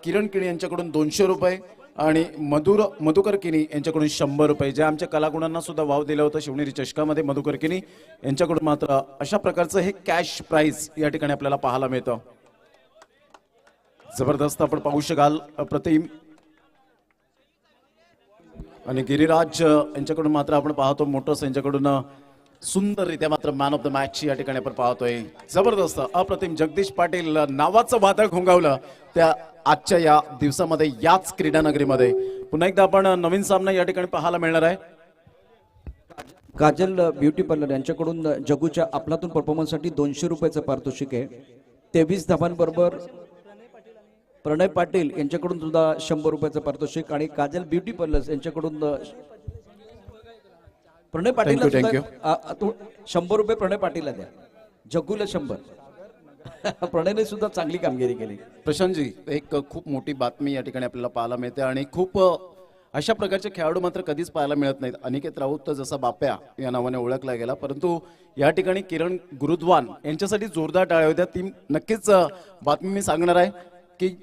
किरण किणी यांच्याकडून 200 रुपये आणि मधुकर किनी यांच्याकडून 100 रुपये, जे आमच्या कलागुणांना सुद्धा वाव दिला होता शिवनेरी चषकामध्ये मधुकर किनी यांच्याकडून मात्र अशा प्रकारचं हे कॅश प्राइज या ठिकाणी आपल्याला पाहायला मिळतं. जबरदस्त आपण पाहू शकाल, अप्रतिम. आणि गिरिराज यांच्याकडून मात्र आपण पाहतो मोटर्स यांच्याकडून सुंदररित्या मात्र मॅन ऑफ द मॅच या ठिकाणी आपण पाहतोय. जबरदस्त अप्रतिम. जगदीश पाटील नावाचं वादळ घोंगावलं त्या आजच्या या दिवसामध्ये याच क्रीडानगरीमध्ये. पुन्हा एकदा आपण नवीन सामना या ठिकाणी पाहायला मिळणार आहे. काजल ब्युटी पार्लर यांच्याकडून जगूच्या आपलातून परफॉर्मन्ससाठी 200 रुपयाचं पारितोषिक आहे. 23 धावांबरोबर प्रणय पाटील यांच्याकडून सुद्धा 100 रुपयाचं पारितोषिक आणि काजल ब्युटी पार्लर्स यांच्याकडून प्रणय पाटील 100 रुपये प्रणय पाटीलला द्या, जग्गूला 100. प्रणयने सुद्धा चांगली कामगिरी केली. प्रशांतजी, एक खूप मोठी बातमी या ठिकाणी आपल्याला पाहायला मिळते आणि खूप अशा प्रकारचे खेळाडू मात्र कधीच पाहायला मिळत नाहीत. अनिकेत राऊत जसा बाप्या या नावाने ओळखला गेला, परंतु या ठिकाणी किरण गुरुद्वान यांच्यासाठी जोरदार टाळ्या होत्या. ती नक्कीच बातमी मी सांगणार आहे की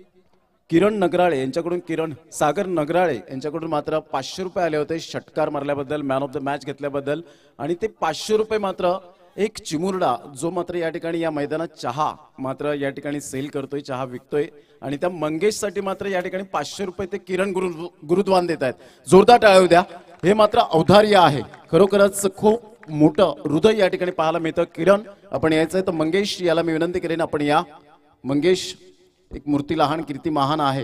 किरण नगराळे यांच्याकडून सागर नगराळे यांच्याकडून मात्र 500 रुपये आले होते षटकार मारल्याबद्दल, मॅन ऑफ द मॅच घेतल्याबद्दल. आणि ते 500 रुपये मात्र एक चिमुरडा जो मात्र या ठिकाणी या मैदानात चहा मात्र या ठिकाणी सेल करतोय, चहा विकतोय, आणि त्या मंगेशसाठी मात्र या ठिकाणी 500 रुपये ते किरण गुरुद्वान देत आहेत. जोरदार टाळ्या द्या. हे मात्र औदार्य आहे, खरोखरच खूप मोठं हृदय या ठिकाणी पाहायला मिळतं. किरण, आपण यायचंय तर मंगेश याला मी विनंती करेन आपण या. मंगेश, एक मूर्ती लहान कीर्ती महान आहे,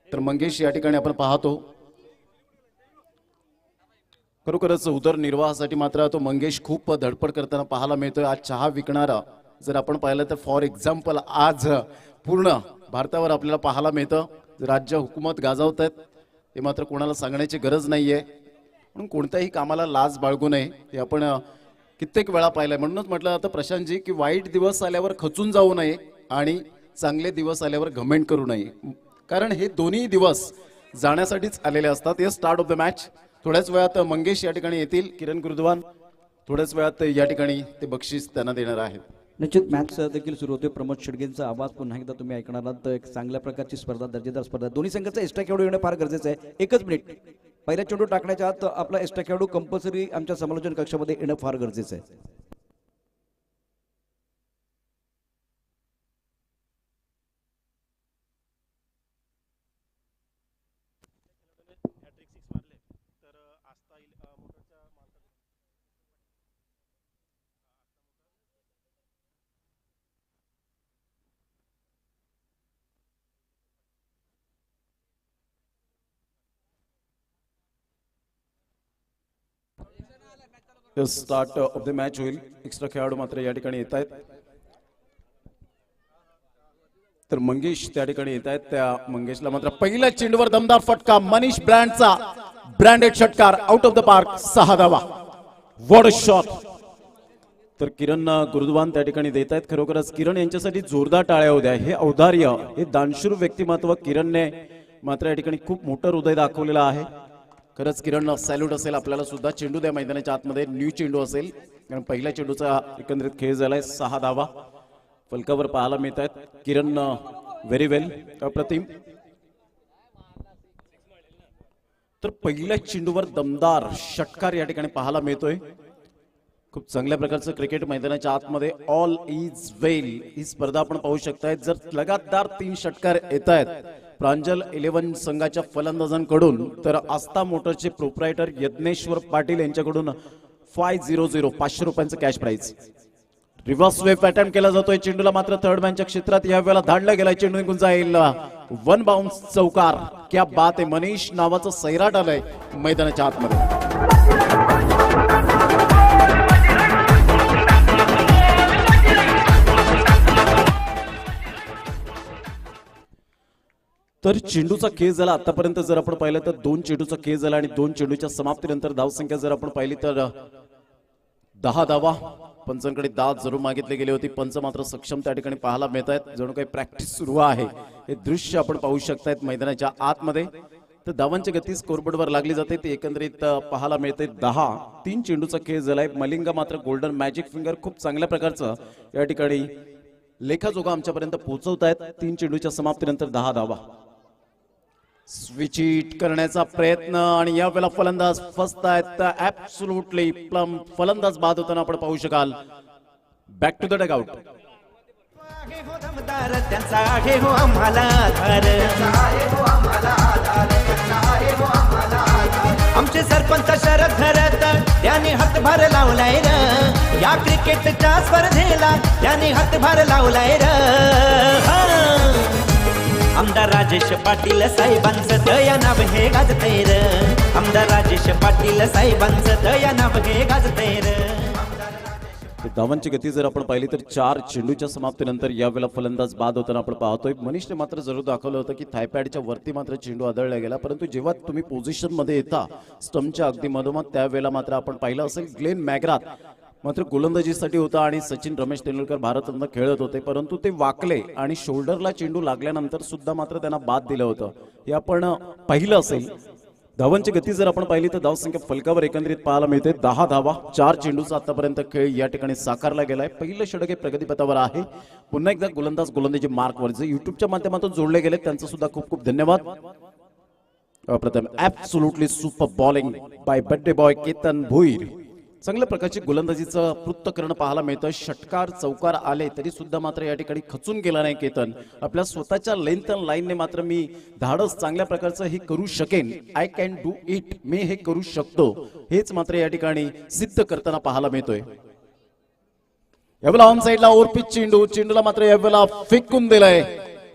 तर मंगेश या ठिकाणी आपण पाहतो. खरोखरच उदरनिर्वाहासाठी मात्र तो मंगेश खूप धडपड करताना पाहायला मिळतोय. आज चहा विकणारा जर आपण पाहिलं तर फॉर एक्झाम्पल आज पूर्ण भारतावर आपल्याला पाहायला मिळतं. राज्य हुकूमत गाजवत आहेत हे मात्र कोणाला सांगण्याची गरज नाहीये, म्हणून कोणत्याही कामाला लाज बाळगू नये हे आपण कित्येक वेळा पाहिलंय. म्हणूनच म्हटलं जातं प्रशांतजी की वाईट दिवस आल्यावर खचून जाऊ नये आणि चांगले दिवस आल्यावर घमेंट करू नये, कारण हे दोन्ही दिवस जाण्यासाठीच आलेले असतात. हे स्टार्ट ऑफ द मॅच. थोड्याच वेळात मंगेश या ठिकाणी येतील, किरण गुरुद्वान थोड्याच वेळात या ठिकाणी ते बक्षीस त्यांना देणार आहेत. निश्चित मॅच देखील सुरू होते. प्रमोद शेडगेंचा आवाज पुन्हा एकदा तुम्ही ऐकणार आहात. एक चांगल्या प्रकारची स्पर्धा, दर्जेदार स्पर्धा. दोन्ही संघाचा एक्स्ट्रा खेळाडू येणं फार गरजेचं आहे. 1 मिनिट, पहिल्या चेंडू टाकण्याच्या आत आपला एक्स्ट्रा खेळाडू कंपल्सरी आमच्या समालोचन कक्षामध्ये येणं फार गरजेचं आहे. स्टार्ट ऑफ द मॅच होईल. एक्स्ट्रा खेळाडू मात्र या ठिकाणी येत आहेत, तर मंगेश त्या ठिकाणी येत आहेत. त्या मंगेशला मात्र पहिल्या चेंडूवर दमदार फटका, मनीष ब्रँडचा ब्रँडेड षटकार, आउट ऑफ द पार्क, 6 धावा. What a shot. तर किरण गुरुद्वान त्या ठिकाणी देत आहेत. खरोखरच किरण यांच्यासाठी जोरदार टाळ्या होत्या. हे औदार्य, हे दानशूर व्यक्तिमत्व किरणने मात्र या ठिकाणी खूप मोठं हृदय दाखवलेलं आहे. खरंच किरण सॅल्यूट असेल आपल्याला सुद्धा. चेंडू द्या मैदानाच्या आतमध्ये, न्यू चेंडू असेल, कारण पहिल्या चेंडूचा एकंदरीत खेळ झालाय. 6 धावा फलकावर पाहायला मिळत आहेत. किरण व्हेरी वेल, अप्रतिम. तर पहिल्या चेंडूवर दमदार षटकार या ठिकाणी पाहायला मिळतोय. खूप चांगल्या प्रकारचं क्रिकेट मैदानाच्या आतमध्ये. ऑल इज वेल ही स्पर्धा आपण पाहू शकताय. जर लगातार 3 षटकार येत आहेत प्रांजल 11 संघाच्या फलंदाजांकडून, तर आस्था मोटरचे प्रोप्रायटर यज्ञेश्वर पाटील यांच्याकडून 500 रुपयांचं cash prize. Reverse wave attempt केला जातोय. चेंडूला मात्र थर्ड मॅनच्या क्षेत्रात या वेळेला धाडला गेला. चेंडू निघून जाईल. 1 बाउन्स चौकार. क्या बात आहे. मनीष नावाचं सैराट आलंय मैदानाच्या आतमध्ये. तर चेंडूचा खेळ झाला आतापर्यंत जर आपण पाहिलं तर 2 चेंडूचा खेळ झाला आणि 2 चेंडूच्या समाप्तीनंतर धावसंख्या जर आपण पाहिली तर 10 धावा. पंचांकडे दाद जरूर मागितले गेले होते, पंच मात्र सक्षम त्या ठिकाणी पाहायला मिळत आहेत. जणू काही प्रॅक्टिस सुरू आहे हे दृश्य आपण पाहू शकतायत मैदानाच्या आतमध्ये. तर धावांची गती स्कोरबोर्डवर लागली जाते ते एकंदरीत पाहायला मिळते 10. 3 चेंडूचा खेळ झालाय. मलिंगा मात्र गोल्डन मॅजिक फिंगर खूप चांगल्या प्रकारचं या ठिकाणी लेखाजोगा आमच्यापर्यंत पोहोचवतायत. 3 चेंडूच्या समाप्तीनंतर 10 धावा. स्विच हिट करण्याचा प्रयत्न आणि यावेळेला फलंदाज फसतायत. ऍब्सोल्युटली प्लम फलंदाज बाद होताना आपण पाहू शकाल. Back to the dugout. आहे हो दमदार त्यांचा आहे हो आम्हाला आधार. आमचे सरपंच शरद धरत त्याने हातभार लावलाय र. या क्रिकेटच्या स्पर्धेला त्याने हातभार लावलाय र. आमदार राजेश पाटील साहेबांचं दया नाव हे गाजतंय र. आमदार राजेश पाटील साहेबांचं दया नाव हे गाजतंय र. धावांची गती जर आपण पाहिली तर 4 चेंडूच्या समाप्तीनंतर यावेळेला फलंदाज बाद होताना आपण पाहतोय. मनीषने मात्र जरूर दाखवलं होतं की थायपॅडच्या वरती मात्र चेंडू आदळला गेला, परंतु जेव्हा तुम्ही पोझिशन मध्ये येता स्टंपच्या अगदी मधोमध त्यावेळेला मात्र आपण पाहिलं असेल ग्लेन मॅग्राथ मात्र गोलंदाजीसाठी होता आणि सचिन रमेश तेंडुलकर भारतरत्न खेळत होते, परंतु ते वाकले आणि शोल्डरला चेंडू लागल्यानंतर सुद्धा मात्र त्यांना बाद दिलं होतं. हे आपण पाहिलं असेल. धावांची गती जर आपण पाहिली तर धावसंख्या फलकावर एकंदरीत पाहायला मिळते 10 धावा. 4 चेंडूचा आतापर्यंत खेळ या ठिकाणी साकारला गेलाय. पहिलं षटक हे प्रगतीपथावर आहे. पुन्हा एकदा गोलंदाजी मार्कवर जे युट्यूबच्या माध्यमातून जोडले गेले त्यांचं सुद्धा खूप खूप धन्यवाद. प्रथम absolutely super bowling bye birthday boy Ketan Bhoir. चांगल्या प्रकारची गोलंदाजीचं पृथक्करण पाहायला मिळतं. षटकार चौकार आले तरी सुद्धा मात्र या ठिकाणी खचून गेला नाही केतन. आपल्या स्वतःच्या लेंथ अँड लाईनने मात्र मी धाडस चांगल्या प्रकारचं हे करू शकेन, आय कॅन डू इट, मी हे करू शकतो, हेच मात्र या ठिकाणी सिद्ध करताना पाहायला मिळतोय. यावेळेला ऑन साईडला ओव्हरपिच चेंडूला मात्र यावेळेला फेकून दिलाय.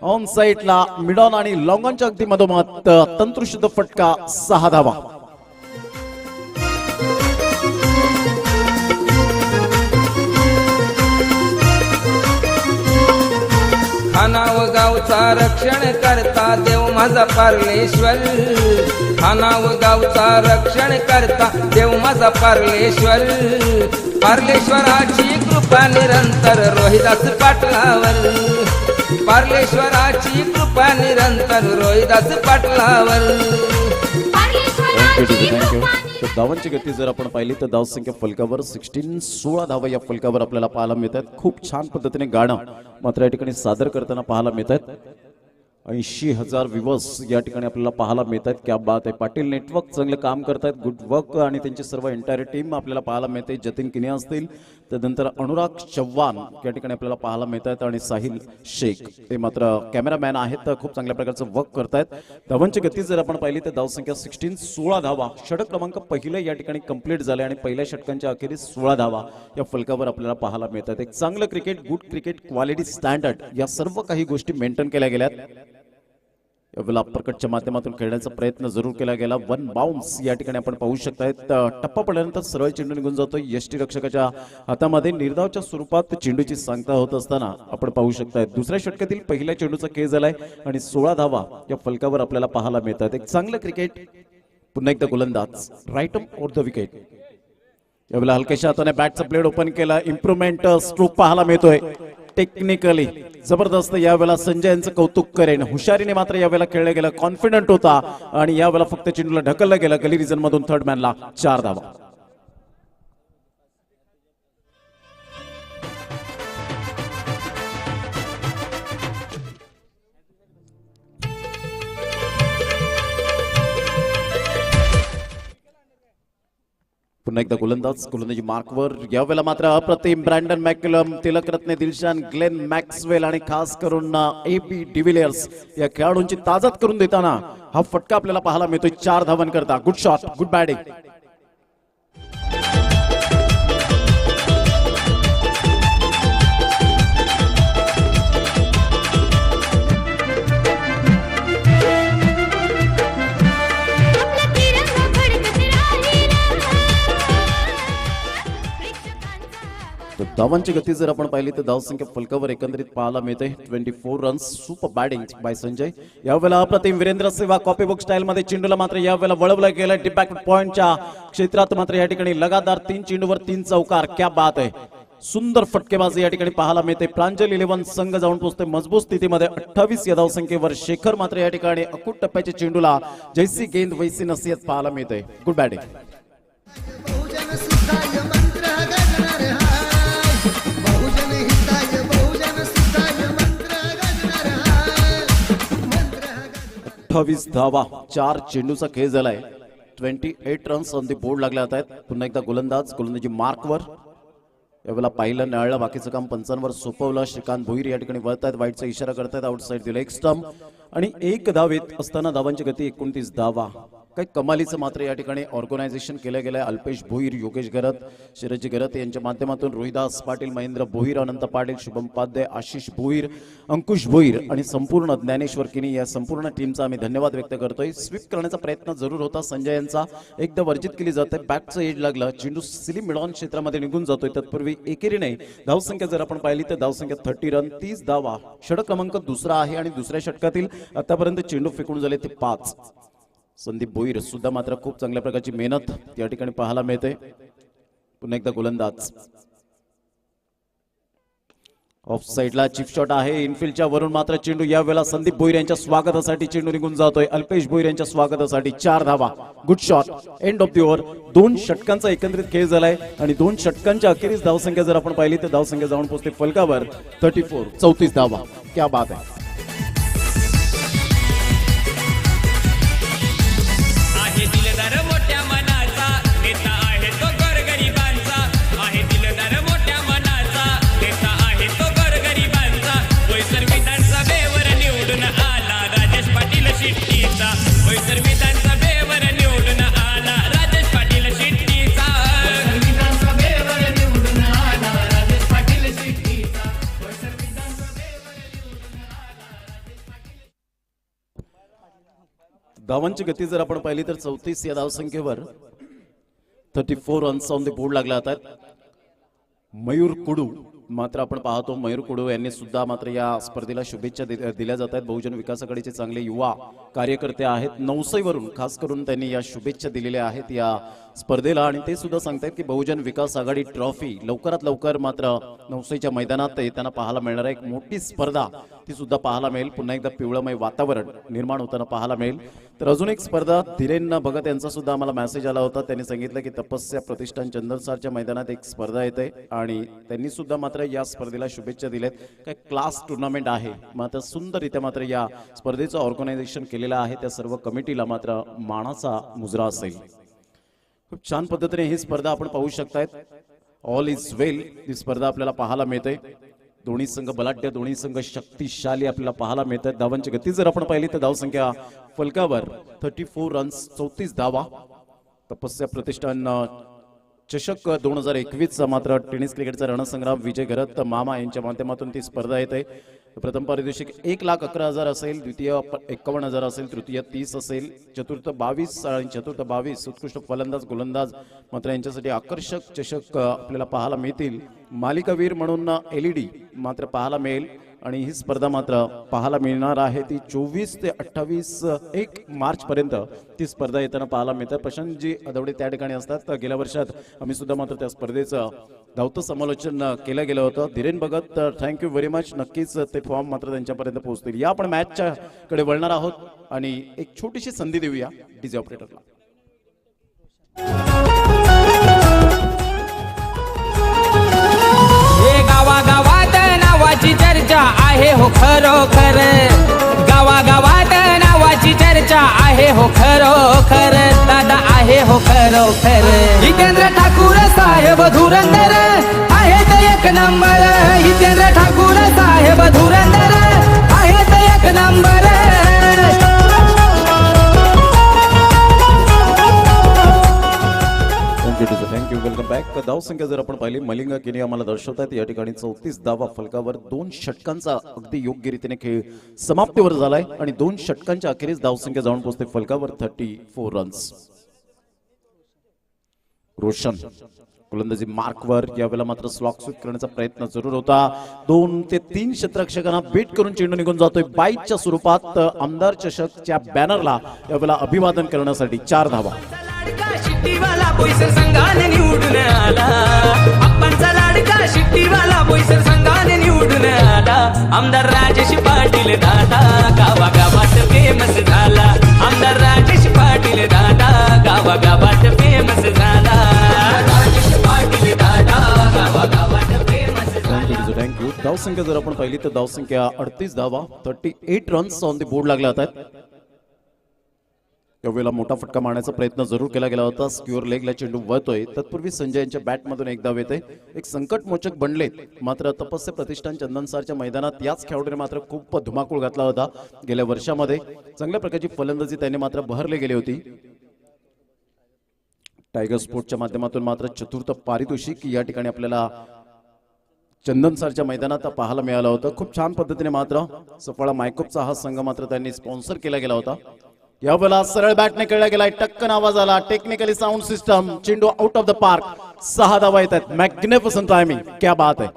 ऑन साईडला मिड ऑन आणि लॉंग ऑनच्या अगदी मधोमध तंत्रशुद्ध फटका. 6 धावा. खानाव गावचा रक्षण करता देव माझा पार्लेश्वर. खानाव गावचा रक्षण करता देव माझा पार्लेश्वर. पार्लेश्वराची कृपा निरंतर रोहिदास पाटलावर. पार्लेश्वराची कृपा निरंतर रोहिदास पाटलावर. धावांची गती जर आपण पाहिली तर धावसंख्या फलकावर 16 धावा या फलकावर आपल्याला पाहायला मिळतात. खूप छान पद्धतीने गाणं मात्र या ठिकाणी सादर करताना पाहायला मिळतात. 80,000 व्ह्यूअर्स या ठिकाणी आपल्याला पाहायला मिळतात. क्या बात आहे. पाटील नेटवर्क चांगलं काम करतात, गुड वर्क, आणि त्यांची सर्व एंटायर टीम आपल्याला पाहायला मिळते. जतीन किनिया असतील, त्यानंतर अनुराग चव्हाण या ठिकाणी आपल्याला पाहायला मिळतात आणि साहिल शेख हे मात्र कॅमेरामॅन आहेत, खूप चांगल्या प्रकारचं वर्क करतायत. धावांची गती जर आपण पाहिली तर धावसंख्या 16 धावा. षटक क्रमांक पहिले या ठिकाणी कंप्लीट झाले आणि पहिल्या षटकांच्या अखेरीस 16 धावा या फलकावर आपल्याला पाहायला मिळतात. एक चांगलं cricket, good cricket, quality, standard या सर्व काही गोष्टी मेंटेन केल्या गेल्यात. यावेळेला प्रकटच्या माध्यमातून खेळण्याचा प्रयत्न जरूर केला गेला. 1 बाउन्स या ठिकाणी आपण पाहू शकताय. टप्पा पडल्यानंतर सरळ चेंडू निघून जातोय यष्टी रक्षकाच्या हातामध्ये. निर्धावच्या स्वरूपात चेंडूची सांगता होत असताना आपण पाहू शकताय दुसऱ्या षटकातील पहिल्या चेंडूचा खेळ झालाय आणि 16 धावा या फलकावर आपल्याला पाहायला मिळतात. एक चांगलं क्रिकेट. पुन्हा एकदा गोलंदाज राईट ऑफ द विकेट. यावेळेला हलक्याच्या हाताने बॅटचा प्लेट ओपन केला. इम्प्रुव्हमेंट स्ट्रोक पाहायला मिळतोय. टेक्निकली जबरदस्त यावेळेला संजय यांचं कौतुक करेन. हुशारीने मात्र यावेळेला खेळलं गेलं, कॉन्फिडंट होता आणि यावेळेला फक्त चेंडूला ढकललं गेलं. गली रिजन मधून थर्ड मॅनला 4 धावा. पुन्हा एकदा गोलंदाजी मार्कवर. यावेळेला मात्र अप्रतिम Brendon McCullum, Tillakaratne Dilshan, Glenn Maxwell आणि खास करून AB डिव्हिलियर्स या खेळाडूंची ताजत करून देताना हा फटका आपल्याला पाहायला मिळतोय 4 धावांकरता. Good shot, good batting. धावांची गती जर आपण पाहिली तर धावसंख्या फलकावर एकंदरीत पाहायला मिळते 24 runs. Super batting by Sanjay. यावेळेला अप्रतिम Virender Sehwag copy book style मध्ये चेंडूला मात्र यावेळेला वळवलं गेलं. डीप बॅक पॉइंटच्या क्षेत्रात मात्र या ठिकाणी लगातार 3 चेंडूवर 3 चौकार. क्या बात आहे. सुंदर फटकेबाजी या ठिकाणी पाहायला मिळते. प्रांजल 11 संघ जाऊन पोहोचते मजबूत स्थितीमध्ये 28 या धावसंख्येवर. शेखर मात्र या ठिकाणी अकूट टप्प्याच्या चेंडूला जैसी गेंद वैसी नसीहत पाहायला मिळते. Good batting. 28 धावा, 4 चेंडूचा खेळ झालाय. 28 रन्स ऑन दी बोर्ड लागले जात आहेत. पुन्हा एकदा गोलंदाजी मार्कवर. यावेळेला पाहिलं नाळलं, बाकीचं काम पंचांवर सोपवलं. श्रीकांत भोईर या ठिकाणी वळत आहेत, वाईटचा इशारा करतायत, आउटसाइड दिला एक स्टंप आणि 1 धावेत असताना धावांची गती 29 धावा. काही कमालीचं मात्र या ठिकाणी ऑर्गनायझेशन केलं गेलंय. अल्पेश भोईर, योगेश गरत, शिरजी गरत यांच्या माध्यमातून रोहिदास पाटील, महेंद्र भोईर, अनंत पाटील, शुभम पाध्ये, आशिष भोईर, अंकुश भोईर आणि संपूर्ण ज्ञानेश्वर किनी या संपूर्ण टीमचा आम्ही धन्यवाद व्यक्त करतोय. स्वीप करण्याचा प्रयत्न जरूर होता संजय यांचा, एकदा वर्जित केली जाते. बॅटचं एज लागलं, चेंडू सिली मिडॉन क्षेत्रामध्ये निघून जातोय. तत्पूर्वी एकेरीने धावसंख्या जर आपण पाहिली तर धावसंख्या 30 रन, 30 धावा. षटक क्रमांक दुसरा आहे आणि दुसऱ्या षटकातील आतापर्यंत चेंडू फेकून झाले ते 5. संदीप भोईर सुद्धा मात्र खूप चांगल्या प्रकारची मेहनत या ठिकाणी पाहायला मिळते. पुन्हा एकदा गोलंदाज ऑफ साइडला चिप शॉट आहे इनफिल्डच्या वरून, मात्र चेंडू यावेळेला संदीप भोईर यांच्या स्वागतासाठी चेंडू निघून जातोय. अल्पेश भोईर यांच्या स्वागतासाठी 4 धावा. Good shot. End of the over. 2 षटकांचा एकत्रित खेळ झालाय आणि 2 षटकांच्या अखेरीस धावसंख्या जर आपण पाहिली तर धावसंख्या जाऊन पोहोचते फलकावर 34 धावा. क्या बात आहे. आहे दिलदार मोठ्या मनाचा, नेता आहे तो गोरगरिबांचा. आहे दिलदार मोठ्या मनाचा, नेता आहे तो गोरगरिबांचा. बोईसर विधानसभेवर निवडून आला राजेश पाटील शिट्टीचा. बोईसर विधानसभेवर निवडून आला राजेश पाटील शिट्टीचा. विधानसभेवर निवडून आला राजेश पाटील शिट्टीचा. बोईसर विधानसभेवर निवडून आला राजेश पाटील. धावांची गती जर आपण पाहिली तर 34 या धावसंख्येवर 34 रन्स ऑन द बोर्ड लागले जातात. मयूर कुडू मात्र आपण पाहतो, मयूर कुडू यांनी सुद्धा मात्र या स्पर्धेला शुभेच्छा दिल्या जात आहेत. बहुजन विकास आघाडीचे चांगले युवा कार्यकर्ते आहेत. नवसईवरून खास करून त्यांनी या शुभेच्छा दिलेल्या आहेत या स्पर्धेला आणि ते सुद्धा सांगतात की बहुजन विकास आघाडी ट्रॉफी लवकरात लवकर मात्र नवसईच्या मैदानात येताना पाहायला मिळणार आहे. एक मोठी स्पर्धा ती सुद्धा पाहायला मिळेल. पुन्हा एकदा पिवळमय वातावरण निर्माण होताना पाहायला मिळेल. तर अजून एक स्पर्धा धीरेन भगत यांचा सुद्धा आम्हाला मेसेज आला होता. त्यांनी सांगितलं की तपस्या प्रतिष्ठान चंदनसारच्या मैदानात एक स्पर्धा येते आणि त्यांनी सुद्धा मात्र या स्पर्धेला शुभेच्छा दिल्यात. काय क्लास टुर्नामेंट आहे, मात्र सुंदररित्या मात्र या स्पर्धेचं ऑर्गनायझेशन केलेलं आहे. त्या सर्व कमिटीला मात्र मानाचा मुजरा असेल. खूप छान पद्धतीने ही स्पर्धा आपण पाहू शकतायत. ऑल इज वेल ही स्पर्धा आपल्याला पाहायला मिळते. दोन्ही संघ बलाढ्य, दोन्ही संघ शक्तिशाली आपल्याला पाहायला मिळतात. धावांची गती जर आपण पाहिली तर धावसंख्या फलकावर 34 रन्स, 34 धावा. तपस्या प्रतिष्ठान चषक 2021 मात्र टेनिस क्रिकेटचा रणसंग्राम विजय घरत मामा यांच्या माध्यमातून ती स्पर्धा येते. प्रथम पारितोषिक 1,11,000 असेल, द्वितीय 51,000 असेल, तृतीय 30 असेल, चतुर्थ 22 आणि चतुर्थ 22. उत्कृष्ट फलंदाज गोलंदाज मात्र यांच्यासाठी आकर्षक चषक आपल्याला पाहायला मिळतील. मालिकावीर म्हणून LED मात्र पाहायला मिळेल आणि ही स्पर्धा मात्र पाहायला मिळणार आहे ती 24 ते 28 1 मार्च पर्यंत ती स्पर्धा येताना पाहायला मिळतात. प्रशांतजी अदवडे त्या ठिकाणी असतात. गेल्या वर्षात आम्ही सुद्धा मात्र त्या स्पर्धेचं धावतं समालोचन केलं गेलं होतं. Dhiren Bhagat thank you very much. नक्कीच ते फॉर्म मात्र त्यांच्यापर्यंत पोहोचतील. या आपण मॅचच्या कडे वळणार आहोत आणि एक छोटीशी संधी देऊया डीजे ऑपरेटरला. गावागावात नावाची चर्चा आहे हो खरोखर. गावागावात नावाची चर्चा आहे हो खरोखर. दादा आहे हो खरोखर. जितेंद्र ठाकूर साहेब धुरंधर आहेत एक नंबर. जितेंद्र ठाकूर साहेब धुरंधर आहेत एक नंबर. थँक्यू. Welcome back. धावसंख्या जर आपण पाहिली मलिंगा किनी आम्हाला दर्शवतात या ठिकाणी 34 धावा फलकावर. 2 षटकांचा अगदी योग्य रीतीने खेळ समाप्तीवर झालाय आणि 2 षटकांच्या अखेरीस धावसंख्या जाऊन पोहोचते फलकावर 34 रन्स. रोशन गोलंदाजी मार्कवर. यावेळेला मात्र स्लॉक स्वीप करण्याचा प्रयत्न जरूर होता. 2 ते 3 क्षेत्ररक्षकांना बीट करून चेंडू निघून जातोय. बाईटच्या स्वरूपात आमदार चषकच्या बॅनरला यावेळेला अभिवादन करण्यासाठी 4 धावा. शिट्टीवाला बोईसर संघाने निवडून आला. आप्पांचा लाडका शिट्टीवाला बोईसर संघाने निवडून आला. आमदार राजेश पाटील दादा गावागावात फेमस झाला. आमदार राजेश पाटील दादा गावागावात फेमस झाला. राजेश पाटील दादा गावागावात फेमस झाला. थँक्यू. धावसंख्या जर आपण पाहिली तर धावसंख्या 38 धावा, 38 रन्स ऑन द बोर्ड लागल्या आहेत. यावेळेला मोठा फटका मारण्याचा प्रयत्न जरूर केला गेला होता. स्क्युअर लेगला चेंडू वळतोय. तत्पूर्वी संजय यांच्या बॅटमधून एक धाव येते. एक संकटमोचक बनलेत. मात्र तपस्य प्रतिष्ठान चंदनसारच्या मैदानात याच खेळाडूने मात्र खूप धुमाकूळ घातला होता. गेल्या वर्षामध्ये चांगल्या प्रकारची फलंदाजी त्याने मात्र बहरले गेली होती. टायगर स्पोर्टच्या माध्यमातून मात्र चतुर्थ पारितोषिक या ठिकाणी आपल्याला चंदनसारच्या मैदानात पाहायला मिळालं होतं. खूप छान पद्धतीने मात्र सफाळा मायकोपचा हा संघ मात्र त्यांनी स्पॉन्सर केला गेला होता. यावेळेला सरळ बॅटने खेळला गेलाय. टक्कन आवाज आला. Technically sound system. चेंडू आउट ऑफ द पार्क. 6 धावा येत आहेत. Magnificent timing. क्या बात आहे.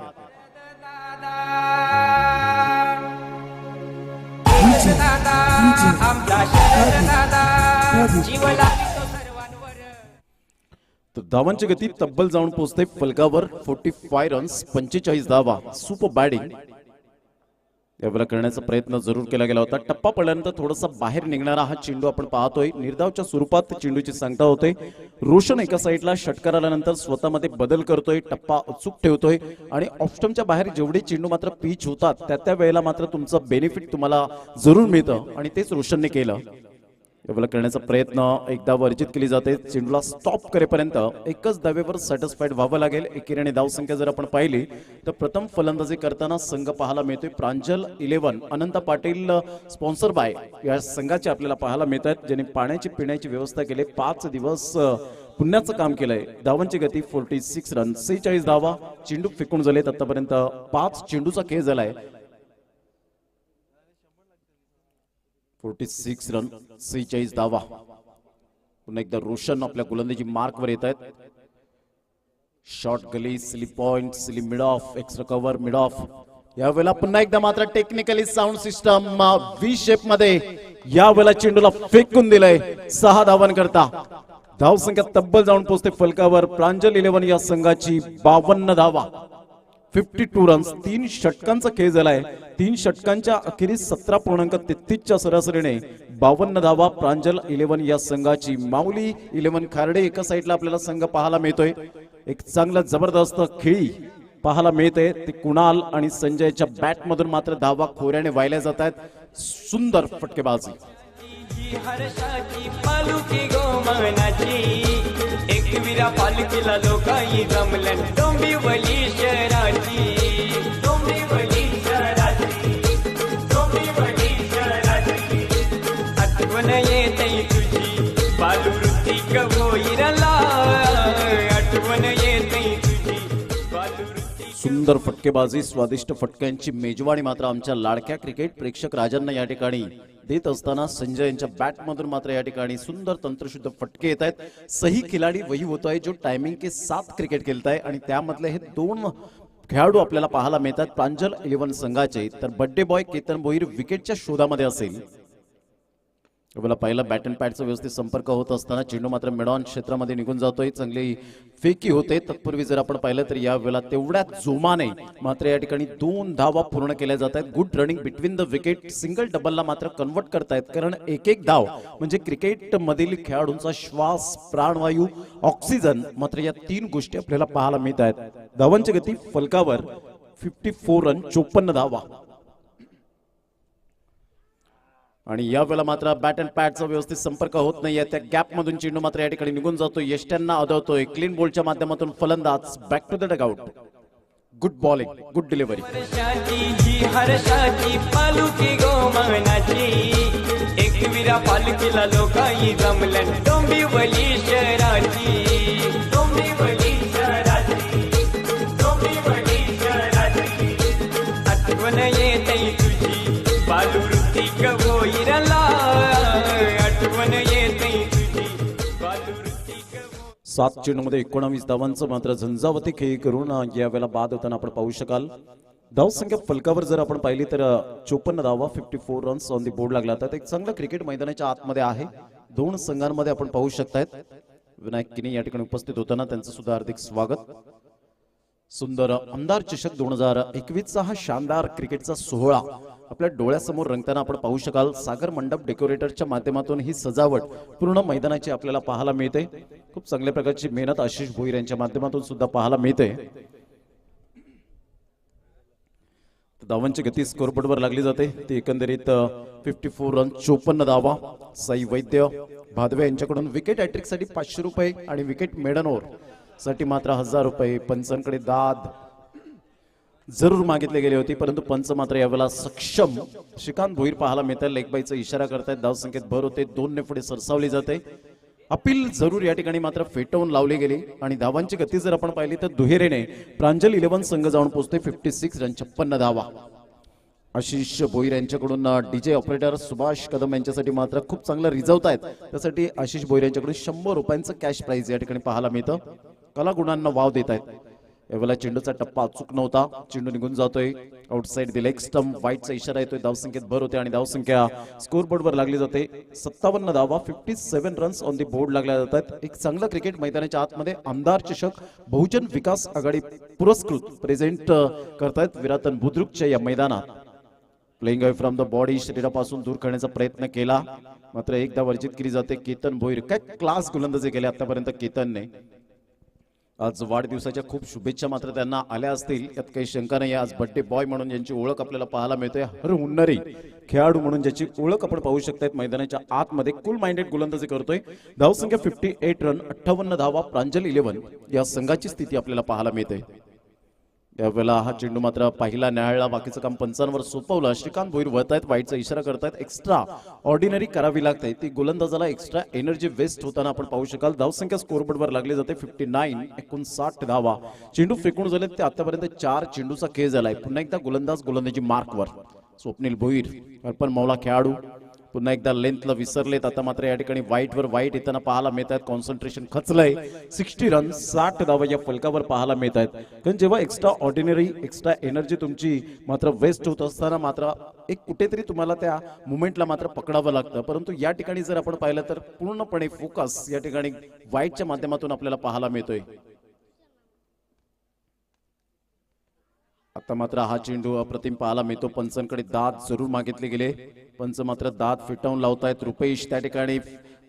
तर धावांची गती तब्बल जाऊन पोहोचते फलकावर 45 रन्स, 45 धावा. सुपर बॅटिंग यावेळेला करण्याचा प्रयत्न जरूर केला गेला होता. टप्पा पडल्यानंतर थोडासा बाहेर निघणारा हा चेंडू आपण पाहतोय. निर्धावच्या स्वरूपात चेंडूची सांगता होते. रोशन एका साईडला षटकार आल्यानंतर स्वतःमध्ये बदल करतोय. टप्पा अचूक ठेवतोय आणि ऑफस्टमच्या बाहेर जेवढे चेंडू मात्र पिच होतात त्या वेळेला मात्र तुमचं बेनिफिट तुम्हाला जरूर मिळतं आणि तेच रोशनने केलं. यावेळेला करण्याचा प्रयत्न एकदा वर्जित केली जाते. चेंडूला स्टॉप करेपर्यंत एकच धावेवर सॅटिस्फाईड व्हावं लागेल. एकेरीने धावसंख्या जर आपण पाहिली तर प्रथम फलंदाजी करताना संघ पाहायला मिळतोय प्रांजल 11 अनंत पाटील स्पॉन्सर बाय या संघाचे आपल्याला पाहायला मिळत आहेत, ज्यांनी पाण्याची पिण्याची व्यवस्था केली. 5 दिवस पुण्याचं काम केलंय. धावांची गती 46 रन, 46 धावा. चेंडू फेकून झालेत आतापर्यंत. 5 चेंडूचा खेळ झालाय. 46 रन, 46 धावा. पुन्हा एकदा रोशन आपल्या गोलंदाजी मार्कवर येत आहेत. Short gully, silly point, silly mid off, extra cover, mid off. यावेळेला पुन्हा एकदा मात्र technically sound system V shape मध्ये यावेळेला चेंडूला फेकून दिलंय. 6 धावांकरता धावसंख्या तब्बल जाऊन पोहोचते फलकावर. प्रांजल 11 या संघाची 52 धावा, 52 रन्स. 3 षटकांचा खेळ झालाय. 3 षटकांच्या अखेरीस 17.33च्या सरासरीने 52 धावा प्रांजल 11 या संघाची. माऊली 11 खार्डे एका साईडला आपल्याला संघ पाहायला मिळतोय. एक चांगला जबरदस्त खेळी पाहायला मिळते. ते कुणाल आणि संजयच्या बॅट मधून मात्र धावा खोऱ्याने वाहिल्या जात आहेत. सुंदर फटकेबाजी. हर्षाची पालुकी गोमानाची एकविरा पालखीला लोकाई जमलन. डोंबिवली शहराची, डोंबिवली शहराची, डोंबिवली शहराची आठवण येते तुझी बालुवृत्ती कवोईरला. आठवण येते तुझी बालुवृत्ती. सुंदर फटकेबाजी, स्वादिष्ट फटक्यांची मेजवानी मात्र आमच्या लाडक्या क्रिकेट प्रेक्षक राजांना या ठिकाणी देत असताना संजय यांच्या बॅटमधून मात्र या ठिकाणी सुंदर तंत्रशुद्ध फटके येत आहेत. सही खिलाडी वही होतो आहे जो टायमिंग के साथ क्रिकेट खेळताय आणि त्यामधले हे 2 खेळाडू आपल्याला पाहायला मिळतात प्रांजल 11 संघाचे. तर बड्डे बॉय केतन भोईर विकेटच्या शोधामध्ये असेल. यावेळेला पहिला बॅट अँड पॅडचा व्यवस्थित संपर्क होत असताना चेंडू मात्र मिडऑन क्षेत्रामध्ये निघून जातोय. चांगली फेकी होते. तत्पूर्वी जर आपण पाहिलं तर यावेळेला तेवढ्या जोमाने मात्र या ठिकाणी 2 धावा पूर्ण केल्या जात आहेत. Good running between the wicket. Single डबलला मात्र कन्वर्ट करतायत कारण एक धाव म्हणजे क्रिकेट मधील खेळाडूंचा श्वास, प्राणवायू, ऑक्सिजन. मात्र या 3 गोष्टी आपल्याला पाहायला मिळत आहेत. धावांची गती फलकावर 54 रन, 54 धावा. आणि यावेळेला मात्र बॅट अँड पॅडचा व्यवस्थित संपर्क होत नाहीये. त्या गॅप मधून चेंडू मात्र या ठिकाणी निघून जातोय. यष्ट्यांना आदळतोय. क्लीन बॉलच्या माध्यमातून फलंदाज back to the dugout. Good bowling, good delivery. हर्षाची पालुकी गोमानाची एकविरा पालखीला लोकाई जमलन. डोंबिवली शहराची, डोंबिवली शहराची, डोंबिवली शहराची आठवण येते तुझी बालुवृत्ती कवोईरला. आठवण येते तुझी बालुवृत्ती. 7 चेंडूमध्ये 19 धावांचं मात्र झंझावती खेळी करून यावेळेला बाद होताना आपण पाहू शकाल. धावसंख्या फलकावर जर आपण पाहिली तर 54 धावा, 54 रन्स ऑन दी बोर्ड लागला. तर एक चांगलं क्रिकेट मैदानाच्या आतमध्ये आहे. 2 संघांमध्ये आपण पाहू शकतायत. विनायक किनी या ठिकाणी उपस्थित होताना त्यांचं सुद्धा हार्दिक स्वागत. सुंदर आमदार चषक 2021चा हा शानदार क्रिकेटचा सोहळा आपल्या डोळ्यासमोर रंगताना आपण पाहू शकाल. सागर मंडप डेकोरेटरच्या माध्यमातून ही सजावट पूर्ण मैदानाची आपल्याला पाहायला मिळते. खूप चांगल्या प्रकारची मेहनत आशिष भोईर यांच्या माध्यमातून सुद्धा पाहायला मिळते. धावांची गती स्कोरबोर्डवर लागली जाते ती एकंदरीत 54 रन 54 धावा. साई वैद्य भादवे यांच्याकडून विकेट हॅट्रिक साठी 500 रुपये आणि विकेट मेडन ओव्हर साठी मात्र 1000 रुपये. पंचांकडे दाद जरूर मागितले गेले होते परंतु पंच मात्र यावेळेला सक्षम. श्रीकांत भोईर पाहायला मिळतात लेग बायचा इशारा करतायत. धाव संख्येत भर होते 2 ने पुढे सरसावली जाते. अपील जरूर या ठिकाणी मात्र फेटवून लावली गेली आणि धावांची गती जर आपण पाहिली तर दुहेरीने प्रांजल 11 संघ जाऊन पोहोचते 56 रन 56 धावा. आशिष भोईर यांच्याकडून डीजे ऑपरेटर सुभाष कदम यांच्यासाठी मात्र खूप चांगलं रिझवतायत. त्यासाठी आशिष भोईर यांच्याकडून 100 रुपयांचं कॅश प्राइज या ठिकाणी पाहायला मिळतं. कलागुणांना वाव देत आहेत. यावेळेला चेंडूचा टप्पा अचूक नव्हता. चेंडू निघून जातोय आउटसाइड द लेग स्टंप. व्हाईटचा इशारा येतोय. धावसंख्येत भर होते आणि धावसंख्या स्कोरबोर्डवर लागली जाते 57 धावा. 57 रन्स ऑन दी बोर्ड लागल्या जातात. एक चांगलं क्रिकेट मैदानाच्या आतमध्ये आमदार चषक बहुजन विकास आघाडी पुरस्कृत प्रेझेंट करतायत विराटन बुद्रुकच्या या मैदानात. Playing away from the body शरीरापासून दूर करण्याचा प्रयत्न केला मात्र एकदा वर्जित केली जाते. केतन भोईर काय क्लास गोलंदाजी केली आतापर्यंत केतनने. आज वाढदिवसाच्या खूप शुभेच्छा मात्र त्यांना आल्या असतील यात काही शंका नाही. आज बर्थडे बॉय म्हणून ज्यांची ओळख आपल्याला पाहायला मिळते हर हुन्नरी खेळाडू म्हणून ज्याची ओळख आपण पाहू शकतात मैदानाच्या आतमध्ये कूल माइंडेड गोलंदाजी करतोय. धावसंख्या 58 रन 58 धावा. प्रांजल 11 या संघाची स्थिती आपल्याला पाहायला मिळते. यावेळेला हा चेंडू मात्र पहिला न्यायाळा बाकीचं काम पंचांवर सोपवलं. श्रीकांत भोईर वळतायत. वाईटचा इशारा करतायत. एक्स्ट्रा ऑर्डिनरी करावी लागते ती गोलंदाजाला एक्स्ट्रा एनर्जी वेस्ट होताना आपण पाहू शकाल. धावसंख्या स्कोरबोर्डवर लागली जाते 59 59 धावा. चेंडू फेकून झाले ते आतापर्यंत 4 चेंडूचा खेळ झालाय. पुन्हा एकदा गोलंदाज गोलंदाजी मार्कवर. स्वप्नील भोईर अर्पण मौला खेळाडू पुन्हा एकदा लेंथला विसरलेत. आता मात्र या ठिकाणी व्हाईटवर व्हाईट येताना पाहायला मिळत आहेत. कॉन्सन्ट्रेशन खचलंय. 60 रन 60 धावा या फलकावर पाहायला मिळत आहेत. कारण जेव्हा एक्स्ट्रा ऑर्डिनरी एक्स्ट्रा एनर्जी तुमची मात्र वेस्ट होत असताना मात्र एक कुठेतरी तुम्हाला त्या मुवमेंटला मात्र पकडावं लागतं. परंतु या ठिकाणी जर आपण पाहिलं तर पूर्णपणे फोकस या ठिकाणी व्हाईटच्या माध्यमातून आपल्याला पाहायला मिळतोय. आता मात्र हा चेंडू अप्रतिम पाहायला मिळतो. पंचांकडे दाद जरूर मागितले गेले. पंच मात्र दाद फिटवून लावतायत. रुपेश त्या ठिकाणी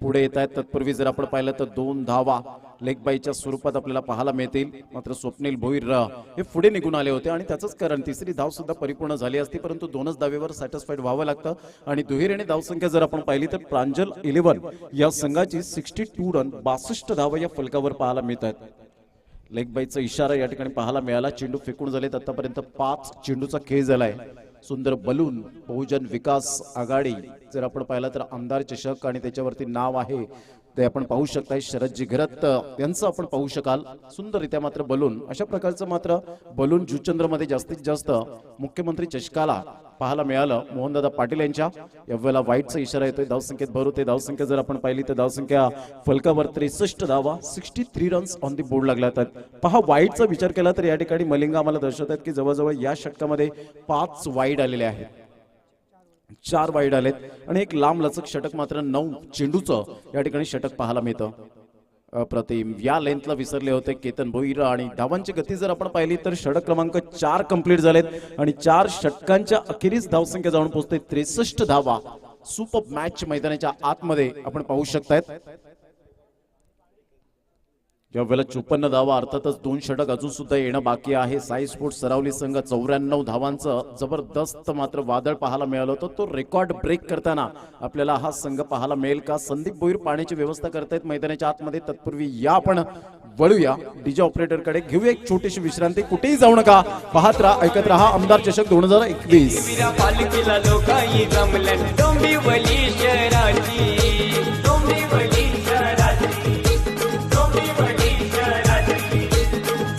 पुढे येत आहेत. तत्पूर्वी जर आपण पाहिलं तर 2 धावा लेग बायच्या स्वरूपात आपल्याला पाहायला मिळतील. मात्र स्वप्नील भोईर हे पुढे निघून आले होते आणि त्याचंच कारण तिसरी धाव सुद्धा परिपूर्ण झाली असती परंतु 2च धावेवर सॅटिस्फाईड व्हावं लागतं. आणि दुहेरीने धावसंख्या जर आपण पाहिली तर प्रांजल 11 या संघाची 62 रन 62 धावा या फलकावर पाहायला मिळत आहेत. लेग बाईचा इशारा या ठिकाणी पाहायला मिळाला. चेंडू फेकून झालेत. आतापर्यंत 5 चेंडूचा खेळ झालाय. सुंदर बलून बहुजन विकास आघाडी जर आपण पाहिलं तर आमदार चषक आणि त्याच्यावरती नाव आहे ते आपण पाहू शकताय. शरदजी घरत यांचं आपण पाहू शकाल. सुंदररित्या मात्र बलून अशा प्रकारचं मात्र बलून जुचंद्र मध्ये जास्तीत जास्त मुख्यमंत्री चषकाला पाहायला मिळालं मोहनदादा पाटील यांच्या. यावेळेला व्हाईटचा इशारा येतोय. धावसंख्येत भर होते. धावसंख्या जर आपण पाहिली तर धावसंख्या फलकावर 63 धावा 63 रन्स ऑन दी बोर्ड लागल्या आहेत. पहा व्हाईटचा विचार केला तर या ठिकाणी मलिंगा आम्हाला दर्शवत आहेत की जवळजवळ या षटकामध्ये 5 वाईड आलेले आहेत. 4 वाईड आलेत आणि एक लांब लचक षटक मात्र 9 चेंडूचं या ठिकाणी षटक पाहायला मिळतं. अप्रतिम या लेंथला विसरले होते केतन भोईर. आणि धावांची गती जर आपण पाहिली तर षटक क्रमांक 4 कंप्लीट झालेत आणि 4 षटकांच्या अखेरीस धावसंख्या जाऊन पोहोचते 63 धावा. सुपर मॅच मैदानाच्या आतमध्ये आपण पाहू शकतायत. यावेळेला 54 धावा अर्थातच 2 षटक अजून सुद्धा येणं बाकी आहे. साई स्पोर्ट्स सरावली संघ 94 धावांचं जबरदस्त मात्र वादळ पाहायला मिळालं होतं. तो रेकॉर्ड ब्रेक करताना आपल्याला हा संघ पाहायला मिळेल का? संदीप भोईर पाण्याची व्यवस्था करतायत मैदानाच्या आतमध्ये. तत्पूर्वी या आपण वळूया डीजे ऑपरेटर कडे. घेऊया एक छोटीशी विश्रांती. कुठेही जाऊ नका. पाहत राहा ऐकत राहा आमदार चषक 2021. एकविरा पालखीला लोकाई जमल्यान डोंबिवली शहराची. डोंबिवली शहराची. डोंबिवली शहराची.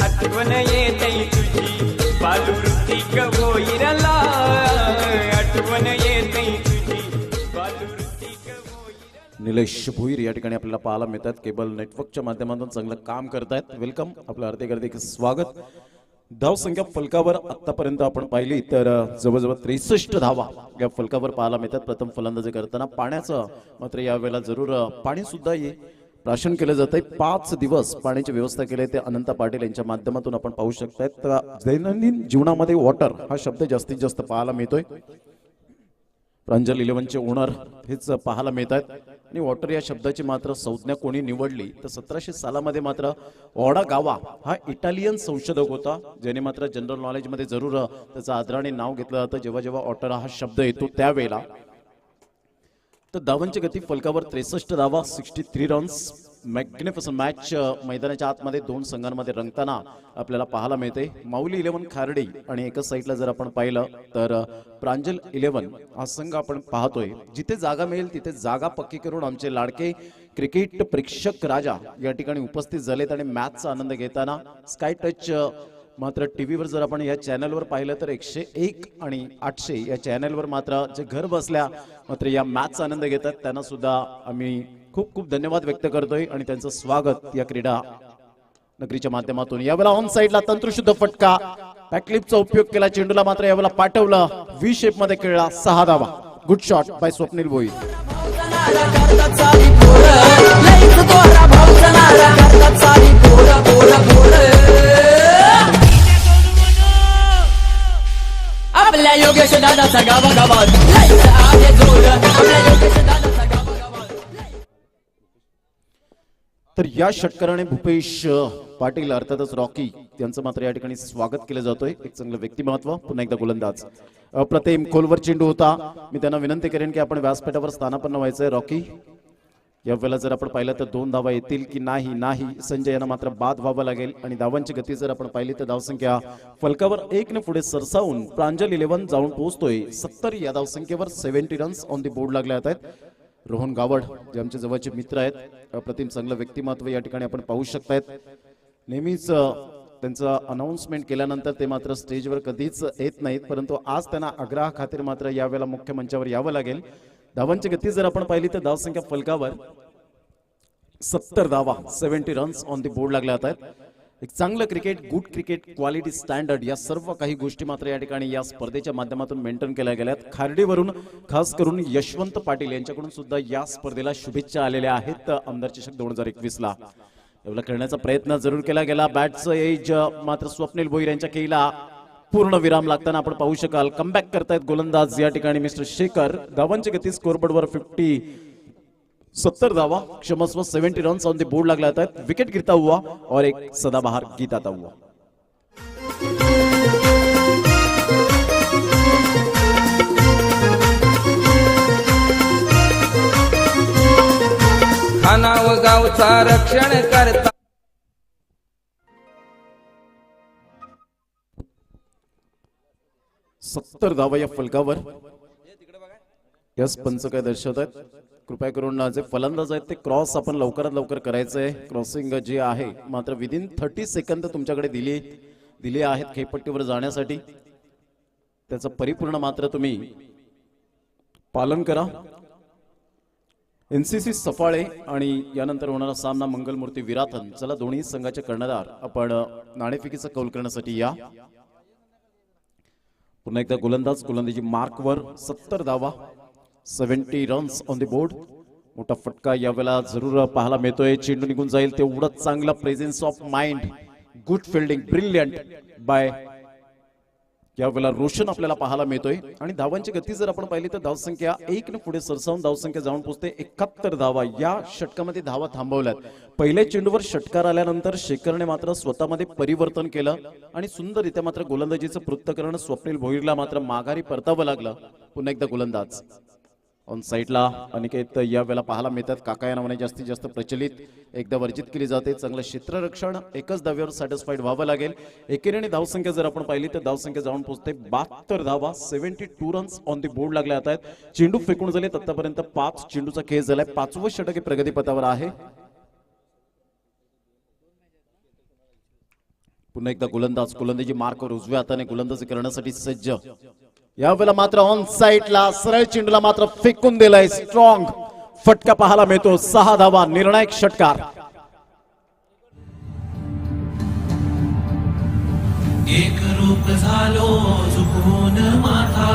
आठवण येते तुझी बालूवृत्ती भोईरला. आठवण येते तुझी बालूवृत्ती भोईरला. निलेश भोईर या ठिकाणी आपल्याला पाहायला मिळतात. केबल नेटवर्कच्या माध्यमातून चांगलं काम करतायत. वेलकम. आपलं हार्दिक स्वागत. धावसंख्या फलकावर आतापर्यंत आपण पाहिली तर जवळजवळ 63 धावा या फलकावर पाहायला मिळतात. प्रथम फलंदाजी करताना पाण्याचं मात्र यावेळेला जरूर पाणी सुद्धा प्राशन केलं जात आहे. 5 दिवस पाण्याची व्यवस्था केली ते अनंता पाटील यांच्या माध्यमातून आपण पाहू शकतायत. दैनंदिन जीवनामध्ये वॉटर हा शब्द जास्तीत जास्त पाहायला मिळतोय. प्रांजल 11 चे ओनर हेच पाहायला मिळत आहेत. आणि वॉटर या शब्दाची मात्र संज्ञा कोणी निवडली तर 1700 सालामध्ये मात्र ओडा गावा हा इटालियन संशोधक होता, ज्याने मात्र जनरल नॉलेजमध्ये जरूर त्याचं आदराने नाव घेतलं जातं जेव्हा जेव्हा वॉटर हा शब्द येतो त्यावेळेला. तर धावांची गती फलकावर 63 धावा, 63 रन्स. मॅग्निफिसंट मॅच मैदानाच्या आतमध्ये दोन संघांमध्ये रंगताना आपल्याला पाहायला मिळते. माऊली 11 खार्डी आणि एकाच साईडला जर आपण पाहिलं तर प्रांजल 11 हा संघ आपण पाहतोय. जिथे जागा मिळेल तिथे जागा पक्की करून आमचे लाडके क्रिकेट प्रेक्षक राजा या ठिकाणी उपस्थित झालेत आणि मॅचचा आनंद घेताना. स्काय टच मात्र टीव्हीवर जर आपण या चॅनलवर पाहिलं तर 101 आणि 800 या चॅनलवर मात्र जे घर बसल्या मात्र या मॅचचा आनंद घेतात त्यांना सुद्धा आम्ही खूप खूप धन्यवाद व्यक्त करतोय आणि त्यांचं स्वागत या क्रीडा नगरीच्या माध्यमातून. यावेळेला ऑन साइडला तंत्रशुद्ध फटका, बॅकलिपचा उपयोग केला, चेंडूला मात्र यावेळेला पाठवलं, व्ही शेप मध्ये खेळला, 6 धावा. गुड शॉट बाय स्वप्नील भोई. आपल्या योगेश दादाचा गावागावात लयच आहे जोर, आपल्या योगेश दादाचा गावागावात. तर या षटकाराने भूपेश पाटील अर्थातच रॉकी यांचं मात्र या ठिकाणी स्वागत केलं जातोय. एक चांगलं व्यक्तिमत्व, पुन्हा एकदा गोलंदाज अप्रतिम खोलवर चेंडू होता. मी त्यांना विनंती करेन की आपण व्यासपीठावर स्थानापन्न व्हायचंय. रॉकी यावेळेला जर आपण पाहिलं तर 2 धावा येतील की नाही. संजय यांना मात्र बाद व्हावं लागेल आणि धावांची गती जर आपण पाहिली तर धावसंख्या फलकावर 1 ने पुढे सरसावून प्रांजल 11 जाऊन पोहोचतोय 70 या धावसंख्येवर. 70 रन्स ऑन दी बोर्ड लागले आहेत. रोहन गावड जे आमचे जवळचे मित्र आहेत, अप्रतिम चांगलं व्यक्तिमत्व या ठिकाणी आपण पाहू शकतायत. नेहमीच त्यांचं अनाउन्समेंट केल्यानंतर ते मात्र स्टेजवर कधीच येत नाहीत, परंतु आज त्यांना आग्रह खातीर मात्र यावेळेला मुख्य मंचावर यावं लागेल. धावांची गती जर आपण पाहिली तर धावसंख्या फलकावर 70 धावा, 70 रन्स ऑन दी बोर्ड लागले आहेत. एक चांगलं cricket, good cricket, quality standard या सर्व काही गोष्टी मात्र या ठिकाणी या स्पर्धेच्या माध्यमातून मेंटेन केल्या गेल्यात. खार्डीवरून खास करून यशवंत पाटील यांच्याकडून सुद्धा या स्पर्धेला शुभेच्छा आलेल्या आहेत. आमदार चषक 2021 ला एवढा खेळण्याचा प्रयत्न जरूर केला गेला. बॅटचं एज मात्र स्वप्नील भोईर यांच्या केला पूर्ण विराम लागताना आपण पाहू शकाल. कमबॅक करतायत गोलंदाज या ठिकाणी मिस्टर शेखर. धावांची गती स्कोरबोर्डवर 70 धावा, क्षमस्व 70 रन्स ऑन द बोर्ड लागले आहेत. विकेट गिरता हुआ और एक सदाबहार गीत आता हुआ. खाना व गावचा रक्षण करता 70 धावा या फलकावर. यस पंच काय दर्शवत आहेत, कृपया करून जे फलंदाज आहेत ते क्रॉस आपण लवकरात लवकर करायचंय. क्रॉसिंग जे आहे मात्र विदिन 30 सेकंद तुमच्याकडे दिले आहेत खेळपट्टीवर जाण्यासाठी. त्याचं परिपूर्ण मात्र तुम्ही पालन करा. एनसीसी सफाळे आणि यानंतर होणारा सामना मंगलमूर्ती विराथन. चला दोन्ही संघाचे कर्णधार आपण नाणेफेकीचा कौल करण्यासाठी या. पुन्हा एकदा गोलंदाजी मार्कवर 70 धावा, 70 रन्स ऑन द बोर्ड. मोठा फटका यावेळेला जरूर पाहायला मिळतोय. चेंडू निघून जाईल तेवढंच चांगला presence of mind, good fielding, brilliant by यावेळेला रोशन आपल्याला पाहायला मिळतोय. आणि धावांची गती जर आपण पाहिली तर धावसंख्या 1 ने पुढे सरसावून धावसंख्या जाऊन पोहोचते 71 धावा. या षटकामध्ये धावा थांबवल्यात. पहिल्या चेंडूवर षटकार आल्यानंतर शेखरने मात्र स्वतःमध्ये परिवर्तन केलं आणि सुंदररित्या मात्र गोलंदाजीचं पृथक्करण स्वप्नील भोईरला मात्र माघारी परतावं लागलं. पुन्हा एकदा गोलंदाज ऑन साइडला अनिकेत यावेळेला पाहायला मिळतात. काका या नावाने जास्तीत जास्त प्रचलित, एकदा वर्जित केली जाते. चांगलं क्षेत्ररक्षण, एकच धाव्यावर सॅटिस्फाईड व्हावं लागेल. एकेरीने धावसंख्या जर आपण पाहिली तर धावसंख्या जाऊन पोहोचते 72 धावा, 72 रन्स ऑन दी बोर्ड लागले आहेत. चेंडू फेकून झाले आतापर्यंत 5 चेंडूचा खेळ झालाय. 5वं षटक प्रगतीपथावर आहे. पुन्हा एकदा गोलंदाजी मार्कवर उजव्या हाताने गोलंदाजी करण्यासाठी सज्ज. यावेळेला मात्र ऑन साइडला सरळ चेंडूला मात्र फेकून दिलाय. स्ट्रॉंग फटका पाहायला मिळतो. 6 धावा, निर्णायक षटकार. एक रूप झालो झुकून माथा,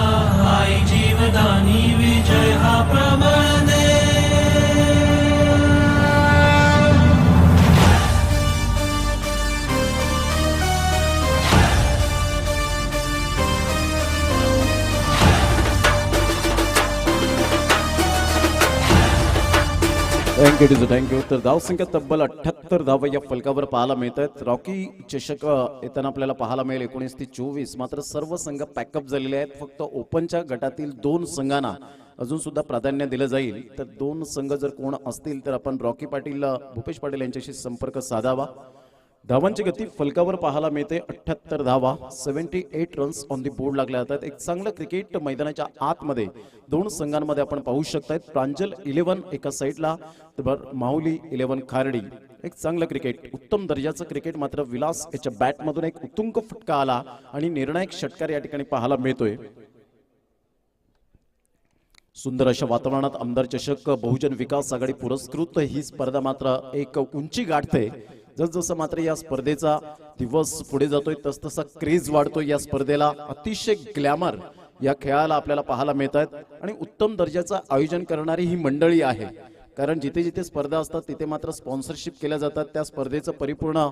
आई जीवदानी विजय हा प्रबळ दे. थँक्यू. तर धावसंख्या तब्बल 78 धावा या फलकावर पाहायला मिळत आहेत. रॉकी चषक येताना आपल्याला पाहायला मिळेल 19 ते 24. मात्र सर्व संघ पॅकअप झालेले आहेत. फक्त ओपनच्या गटातील 2 संघांना अजून सुद्धा प्राधान्य दिलं जाईल. तर 2 संघ जर कोण असतील तर आपण रॉकी पाटील भूपेश पाटील यांच्याशी संपर्क साधावा. धावांची गती फलकावर पाहायला मिळते 78 धावा, 78 रन्स ऑन दी बोर्ड लागले जातात. एक चांगलं क्रिकेट मैदानाच्या आतमध्ये 2 संघांमध्ये आपण पाहू शकताय. प्रांजल 11 एका साईडला तर माऊली 11 खारडी. एक चांगलं क्रिकेट, उत्तम दर्जाचं क्रिकेट. मात्र विलास याच्या बॅटमधून एक उत्तुंग फटका आला आणि निर्णायक षटकार या ठिकाणी पाहायला मिळतोय. सुंदर अशा वातावरणात आमदार चषक बहुजन विकास आघाडी पुरस्कृत ही स्पर्धा मात्र एक उंची गाठते. जसजसं मात्र या स्पर्धेचा दिवस पुढे जातोय तसतसा क्रेज वाढतोय. या स्पर्धेला अतिशय ग्लॅमर या खेळाला आपल्याला पाहायला मिळत आहेत आणि उत्तम दर्जाचं आयोजन करणारी ही मंडळी आहे. कारण जिथे जिथे स्पर्धा असतात तिथे मात्र स्पॉन्सरशिप केल्या जातात. त्या स्पर्धेचा परिपूर्ण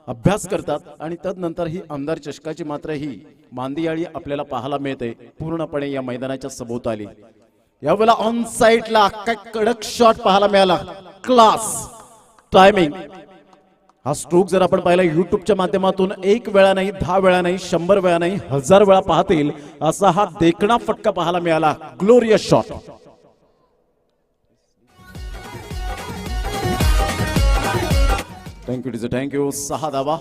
अभ्यास करतात आणि तदनंतर ही आमदार चषकाची मात्र ही मांदियाळी आपल्याला पाहायला मिळते पूर्णपणे या मैदानाच्या सभोवताली. यावेळेला ऑन साइडला काय कडक शॉट पाहायला मिळाला. Class timing. हा स्ट्रोक जर आपण पाहिला युट्यूबच्या माध्यमातून 1 वेळा नाही, 10 वेळा नाही, 100 वेळा नाही, 1000 वेळा पाहतील असा हा देखणा फटका पाहायला मिळाला. Glorious shot. थँक्यू. 6 धावा.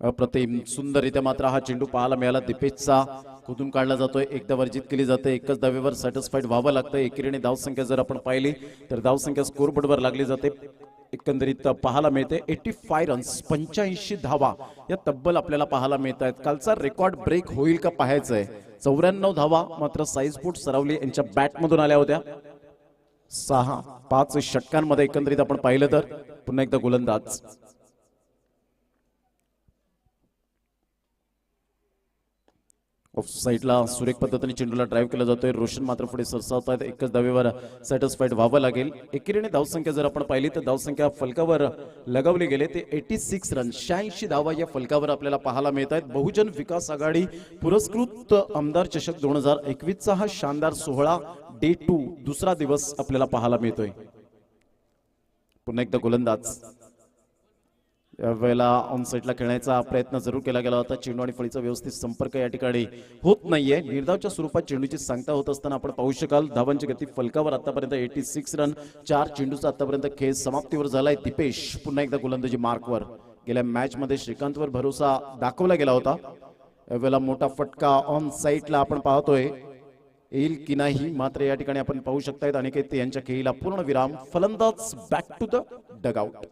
अप्रतिम सुंदररित्या मात्र हा चेंडू पाहायला मिळाला. दिपेशचा कुठून काढला जातोय. एकदा वर्जित केली जाते. एकच धावेवर सॅटिस्फाईड व्हावं लागतं. एकेरीने धावसंख्या जर आपण पाहिली तर धावसंख्या स्कोरबोर्डवर लागली जाते. एकंदरीत पाहायला मिळते 85 रन्स, 85 धावा या तब्बल आपल्याला पाहायला मिळत आहेत. कालचा रेकॉर्ड ब्रेक होईल का पाहायचंय. 94 धावा मात्र साईजपूट सरावली यांच्या बॅटमधून आल्या होत्या. 6-5 षटकांमध्ये एकंदरीत आपण पाहिलं तर पुन्हा एकदा गोलंदाज. ऑफ साईडला सुरेख पद्धतीने चेंडूला ड्राईव्ह केला जातोय. रोशन मात्र पुढे सरसावत आहेत. एकच धावेवर सॅटिस्फाईड व्हावं लागेल. एकेरीने धावसंख्या जर आपण पाहिली तर धावसंख्या फलकावर लगावले गेले ते 86 रन, 86 धावा या फलकावर आपल्याला पाहायला मिळत आहेत. बहुजन विकास आघाडी पुरस्कृत आमदार चषक 2021चा हा शानदार सोहळा डे 2 दुसरा दिवस आपल्याला पाहायला मिळतोय. पुन्हा एकदा गोलंदाज. यावेळेला ऑन साईडला खेळण्याचा प्रयत्न जरूर केला गेला होता. चेंडू आणि फळीचा व्यवस्थित संपर्क या ठिकाणी होत नाहीये. निर्धावच्या स्वरूपात चेंडूची सांगता होत असताना आपण पाहू शकाल. धावांची गती फलकावर आतापर्यंत 86 रन, 4 चेंडूचा आतापर्यंत खेळ समाप्तीवर झालाय. दिपेश पुन्हा एकदा गोलंदाजी मार्कवर. गेल्या मॅच मध्ये श्रीकांतवर भरोसा दाखवला गेला होता. यावेळेला मोठा फटका ऑन साईडला आपण पाहतोय येईल की नाही. मात्र या ठिकाणी आपण पाहू शकतायत अनिकेत यांच्या खेळीला पूर्ण विराम. फलंदाज back to the dugout.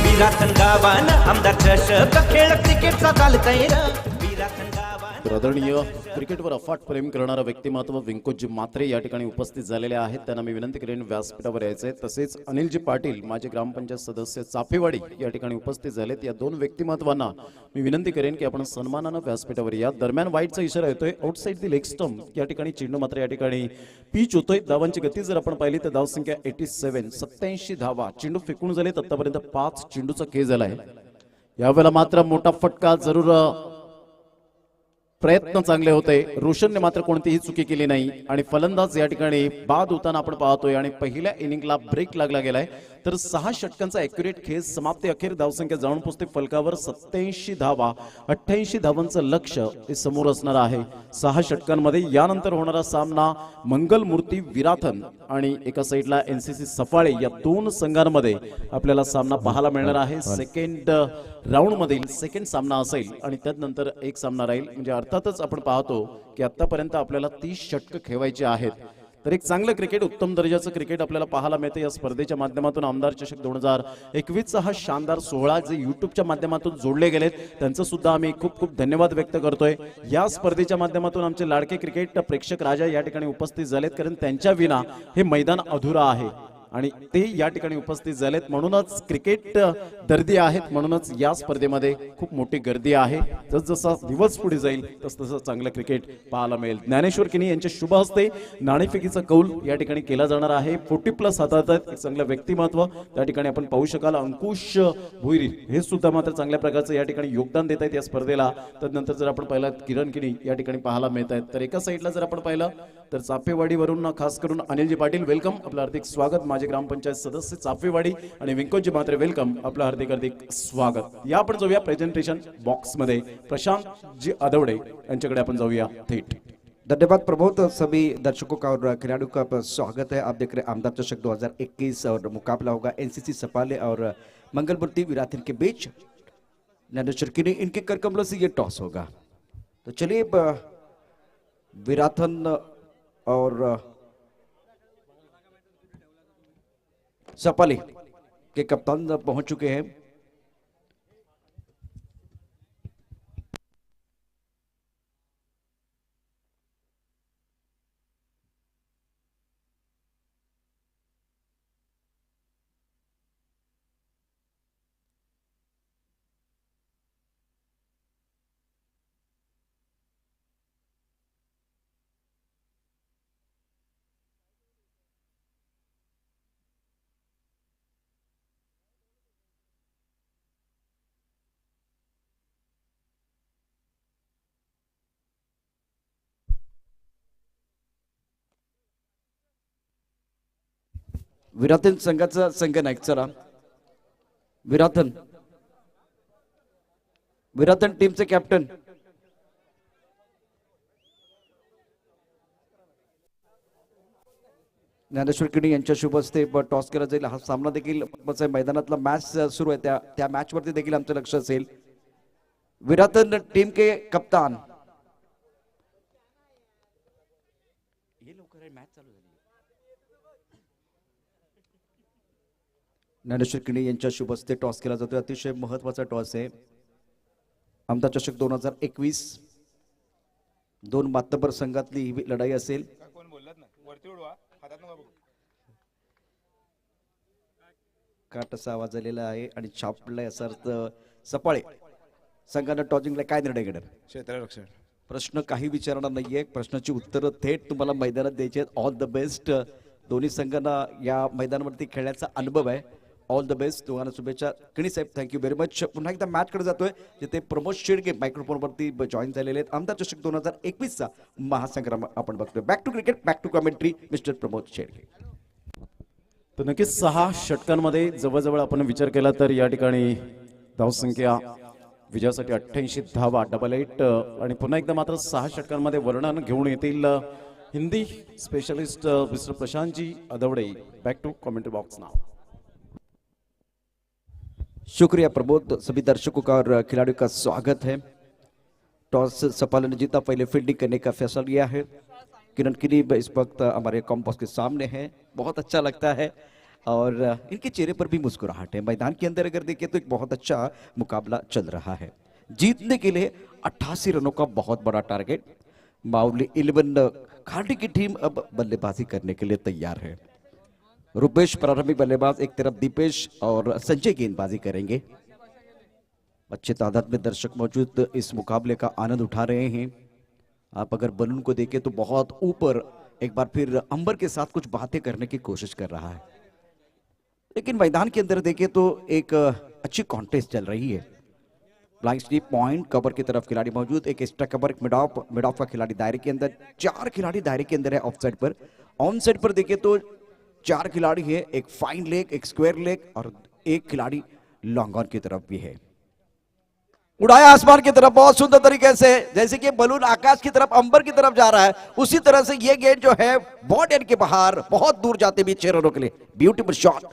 Virathan गावान आमदार चषक खेळ क्रिकेटचा चालतंय र. विराथन गावान आदरणीय क्रिकेटवर अफाट प्रेम करणारा व्यक्तिमत्व व्यंकोजी म्हात्रे या ठिकाणी उपस्थित झालेले आहेत. त्यांना मी विनंती करेन व्यासपीठावर यायचंय. तसेच अनिलजी पाटील माजी ग्रामपंचायत सदस्य चाफेवाडी या ठिकाणी उपस्थित झालेत. या 2 व्यक्तिमत्वांना मी विनंती करेन की आपण सन्मानानं व्यासपीठावर या. दरम्यान वाईटचा इशारा येतोय. आउटसाइड दी लेग स्टंप या ठिकाणी चेंडू मात्र या ठिकाणी पिच होतोय. धावांची गती जर आपण पाहिली तर धावसंख्या 87, 87 धावा. चेंडू फेकून झालेत. आतापर्यंत 5 चेंडूचा खेळ झालाय. यावेळेला मात्र मोठा फटका जरूर. प्रयत्न चांगले होते. रोशनने मात्र कोणतीही चुकी केली नाही आणि फलंदाज या ठिकाणी बाद होताना आपण पाहतोय. आणि पहिल्या इनिंगला ब्रेक लागला गेलाय. तर 6 षटकांचा ॲक्युरेट खेळ समाप्ती अखेर धावसंख्या जाऊन पोहोचते फलकावर 87 धावा. 88 धावांचं लक्ष हे समोर असणार आहे 6 षटकांमध्ये. यानंतर होणारा सामना मंगलमूर्ती विराथन आणि एका साईडला NCC सफाळे या 2 संघांमध्ये आपल्याला सामना पाहायला मिळणार आहे. सेकंड राऊंड मधील सेकंड सामना असेल आणि त्यानंतर एक सामना राहील. म्हणजे अर्थातच आपण पाहतो की आतापर्यंत आपल्याला 30 षटक खेळवायचे आहेत. तर एक चांगलं क्रिकेट, उत्तम दर्जाचं क्रिकेट आपल्याला पाहायला मिळते या स्पर्धेच्या माध्यमातून. आमदार चषक 2021चा हा शानदार सोहळा जे युट्यूबच्या माध्यमातून जोडले गेलेत त्यांचं सुद्धा आम्ही खूप खूप धन्यवाद व्यक्त करतोय. या स्पर्धेच्या माध्यमातून आमचे लाडके क्रिकेट प्रेक्षक राजा या ठिकाणी उपस्थित झालेत. कारण त्यांच्या विना हे मैदान अधुरा आहे. आणि ते या ठिकाणी उपस्थित झालेत. म्हणूनच क्रिकेट दर्दी आहेत, म्हणूनच या स्पर्धेमध्ये खूप मोठी गर्दी आहे. जसजसा दिवस पुढे जाईल तसतसं चांगलं क्रिकेट पाहायला मिळेल. ज्ञानेश्वर किनी यांच्या शुभ हस्ते नाणेफेकीचा कौल या ठिकाणी केला जाणार आहे. 40+ हातात एक चांगलं व्यक्तिमत्व त्या ठिकाणी आपण पाहू शकाल. अंकुश भुईरी हे सुद्धा मात्र चांगल्या प्रकारचं या ठिकाणी योगदान देत आहेत या स्पर्धेला. तदनंतर जर आपण पाहिलं किरण किनी या ठिकाणी पाहायला मिळत आहेत. तर एका साईडला जर आपण पाहिलं तर चाफेवाडीवरून खास करून अनिलजी पाटील वेलकम, आपलं हार्दिक स्वागत. माझे ग्रामपंचायत सदस्य चाफेवाडी आणि विंकोजी मात्रे वेलकम, आपलं हार्दिक हार्दिक स्वागत. या आपण जाऊया प्रेझेंटेशन बॉक्स मध्ये. प्रशांत जी अदवडे यांच्याकडे आपण जाऊया थेट. धन्यवाद प्रमोद. सभी दर्शकों का और खिलाड़ियों का स्वागत है. आप देख रहे हैं आमदार चषक 2021 और मुकाबला होगा एनसीसी सपाले और मंगलमूर्ति विराथन के बीच. ज्ञानेश्वर किनी इनके करकमलों से ये टॉस होगा. तो चलिए विराथन और सपाले के कप्तान पहुंच चुके हैं. विराथन संघाचा संघ नायक. चला विराथन टीमचे कॅप्टन ज्ञानेश्वर किनी यांच्या शुभ हस्ते टॉस केला जाईल. हा सामना देखील मैदानातला मॅच सुरू आहे त्या मॅच वरती देखील आमचं लक्ष असेल. विराथन टीम के कप्तान ज्ञानेश्वर किनी यांच्या शुभ हस्ते टॉस केला जातो. अतिशय महत्वाचा टॉस आहे. आमदार चषक 2021 दोन मातबर संघातली ही लढाई असेल. काट असा आवाज आलेला आहे आणि छापलाय असा अर्थ. सपाळे संघानं टॉस जिंकला, काय निर्णय घेणार? क्षेत्ररक्षण. प्रश्न काही विचारणार नाहीये, प्रश्नाची उत्तरं थेट तुम्हाला मैदानात द्यायची आहेत. All the best. दोन्ही संघांना या मैदानावरती खेळण्याचा अनुभव आहे. All the best. दोघांना शुभेच्छा. किणी साहेब थँक्यू व्हेरी मच. पुन्हा एकदा मॅच कडे जातोय जिथे प्रमोद शेडगे मायक्रोफोनवरती जॉईन झालेले आहेत. आमदार चषक 2021चा महासंग्राम आपण बघतोय. Back to cricket, back to commentary, mister Pramod Shedge. तर नक्कीच 6 षटकांमध्ये जवळजवळ आपण विचार केला तर या ठिकाणी धावसंख्या विजयासाठी 88 धावा, 88. आणि पुन्हा एकदा मात्र 6 षटकांमध्ये वर्णन घेऊन येतील हिंदी स्पेशलिस्ट मिस्टर प्रशांतजी Adawade. Back to commentary box now. शुक्रिया प्रमोद. सभी दर्शकों का और खिलाड़ियों का स्वागत है. टॉस सपाले ने जीता, पहले फील्डिंग करने का फैसला लिया है. किरण किनी इस वक्त हमारे कॉम्पास के सामने है. बहुत अच्छा लगता है और इनके चेहरे पर भी मुस्कुराहट है. मैदान के अंदर अगर देखें तो एक बहुत अच्छा मुकाबला चल रहा है. जीतने के लिए 88 रनों का बहुत बड़ा टारगेट. माउली 11 खाड़ी की टीम अब बल्लेबाजी करने के लिए तैयार है. रुपेश प्रारंभिक बल्लेबाज, एक तरफ दीपेश और संजय गेंदबाजी करेंगे. अच्छे तादाद में दर्शक मौजूद इस मुकाबले का आनंद उठा रहे हैं. आप अगर बलून को देखें तो बहुत ऊपर एक बार फिर अंबर के साथ कुछ बातें करने की कोशिश कर रहा है. लेकिन मैदान के अंदर देखें तो एक अच्छी कॉन्टेस्ट चल रही है. ब्लाइंड स्लीप पॉइंट कवर की तरफ खिलाड़ी मौजूद, एक एक्स्ट्रा कवर, एक मिड ऑफ का खिलाड़ी दायरे के अंदर. 4 खिलाड़ी दायरे के अंदर है ऑफ साइड पर. ऑन साइड पर देखें तो 4 खिलाड़ी है, एक फाइन लेग, एक स्क्वायर लेग और एक खिलाड़ी लॉन्ग ऑन की तरफ भी है. उड़ाया आसमान की तरफ बहुत सुंदर तरीके से, जैसे कि बलून आकाश की तरफ, अंबर की तरफ जा रहा है, उसी तरह से ये गेंद जो है बॉड एंड के बाहर बहुत दूर जाते भी 6 रनों के लिए. Beautiful shot.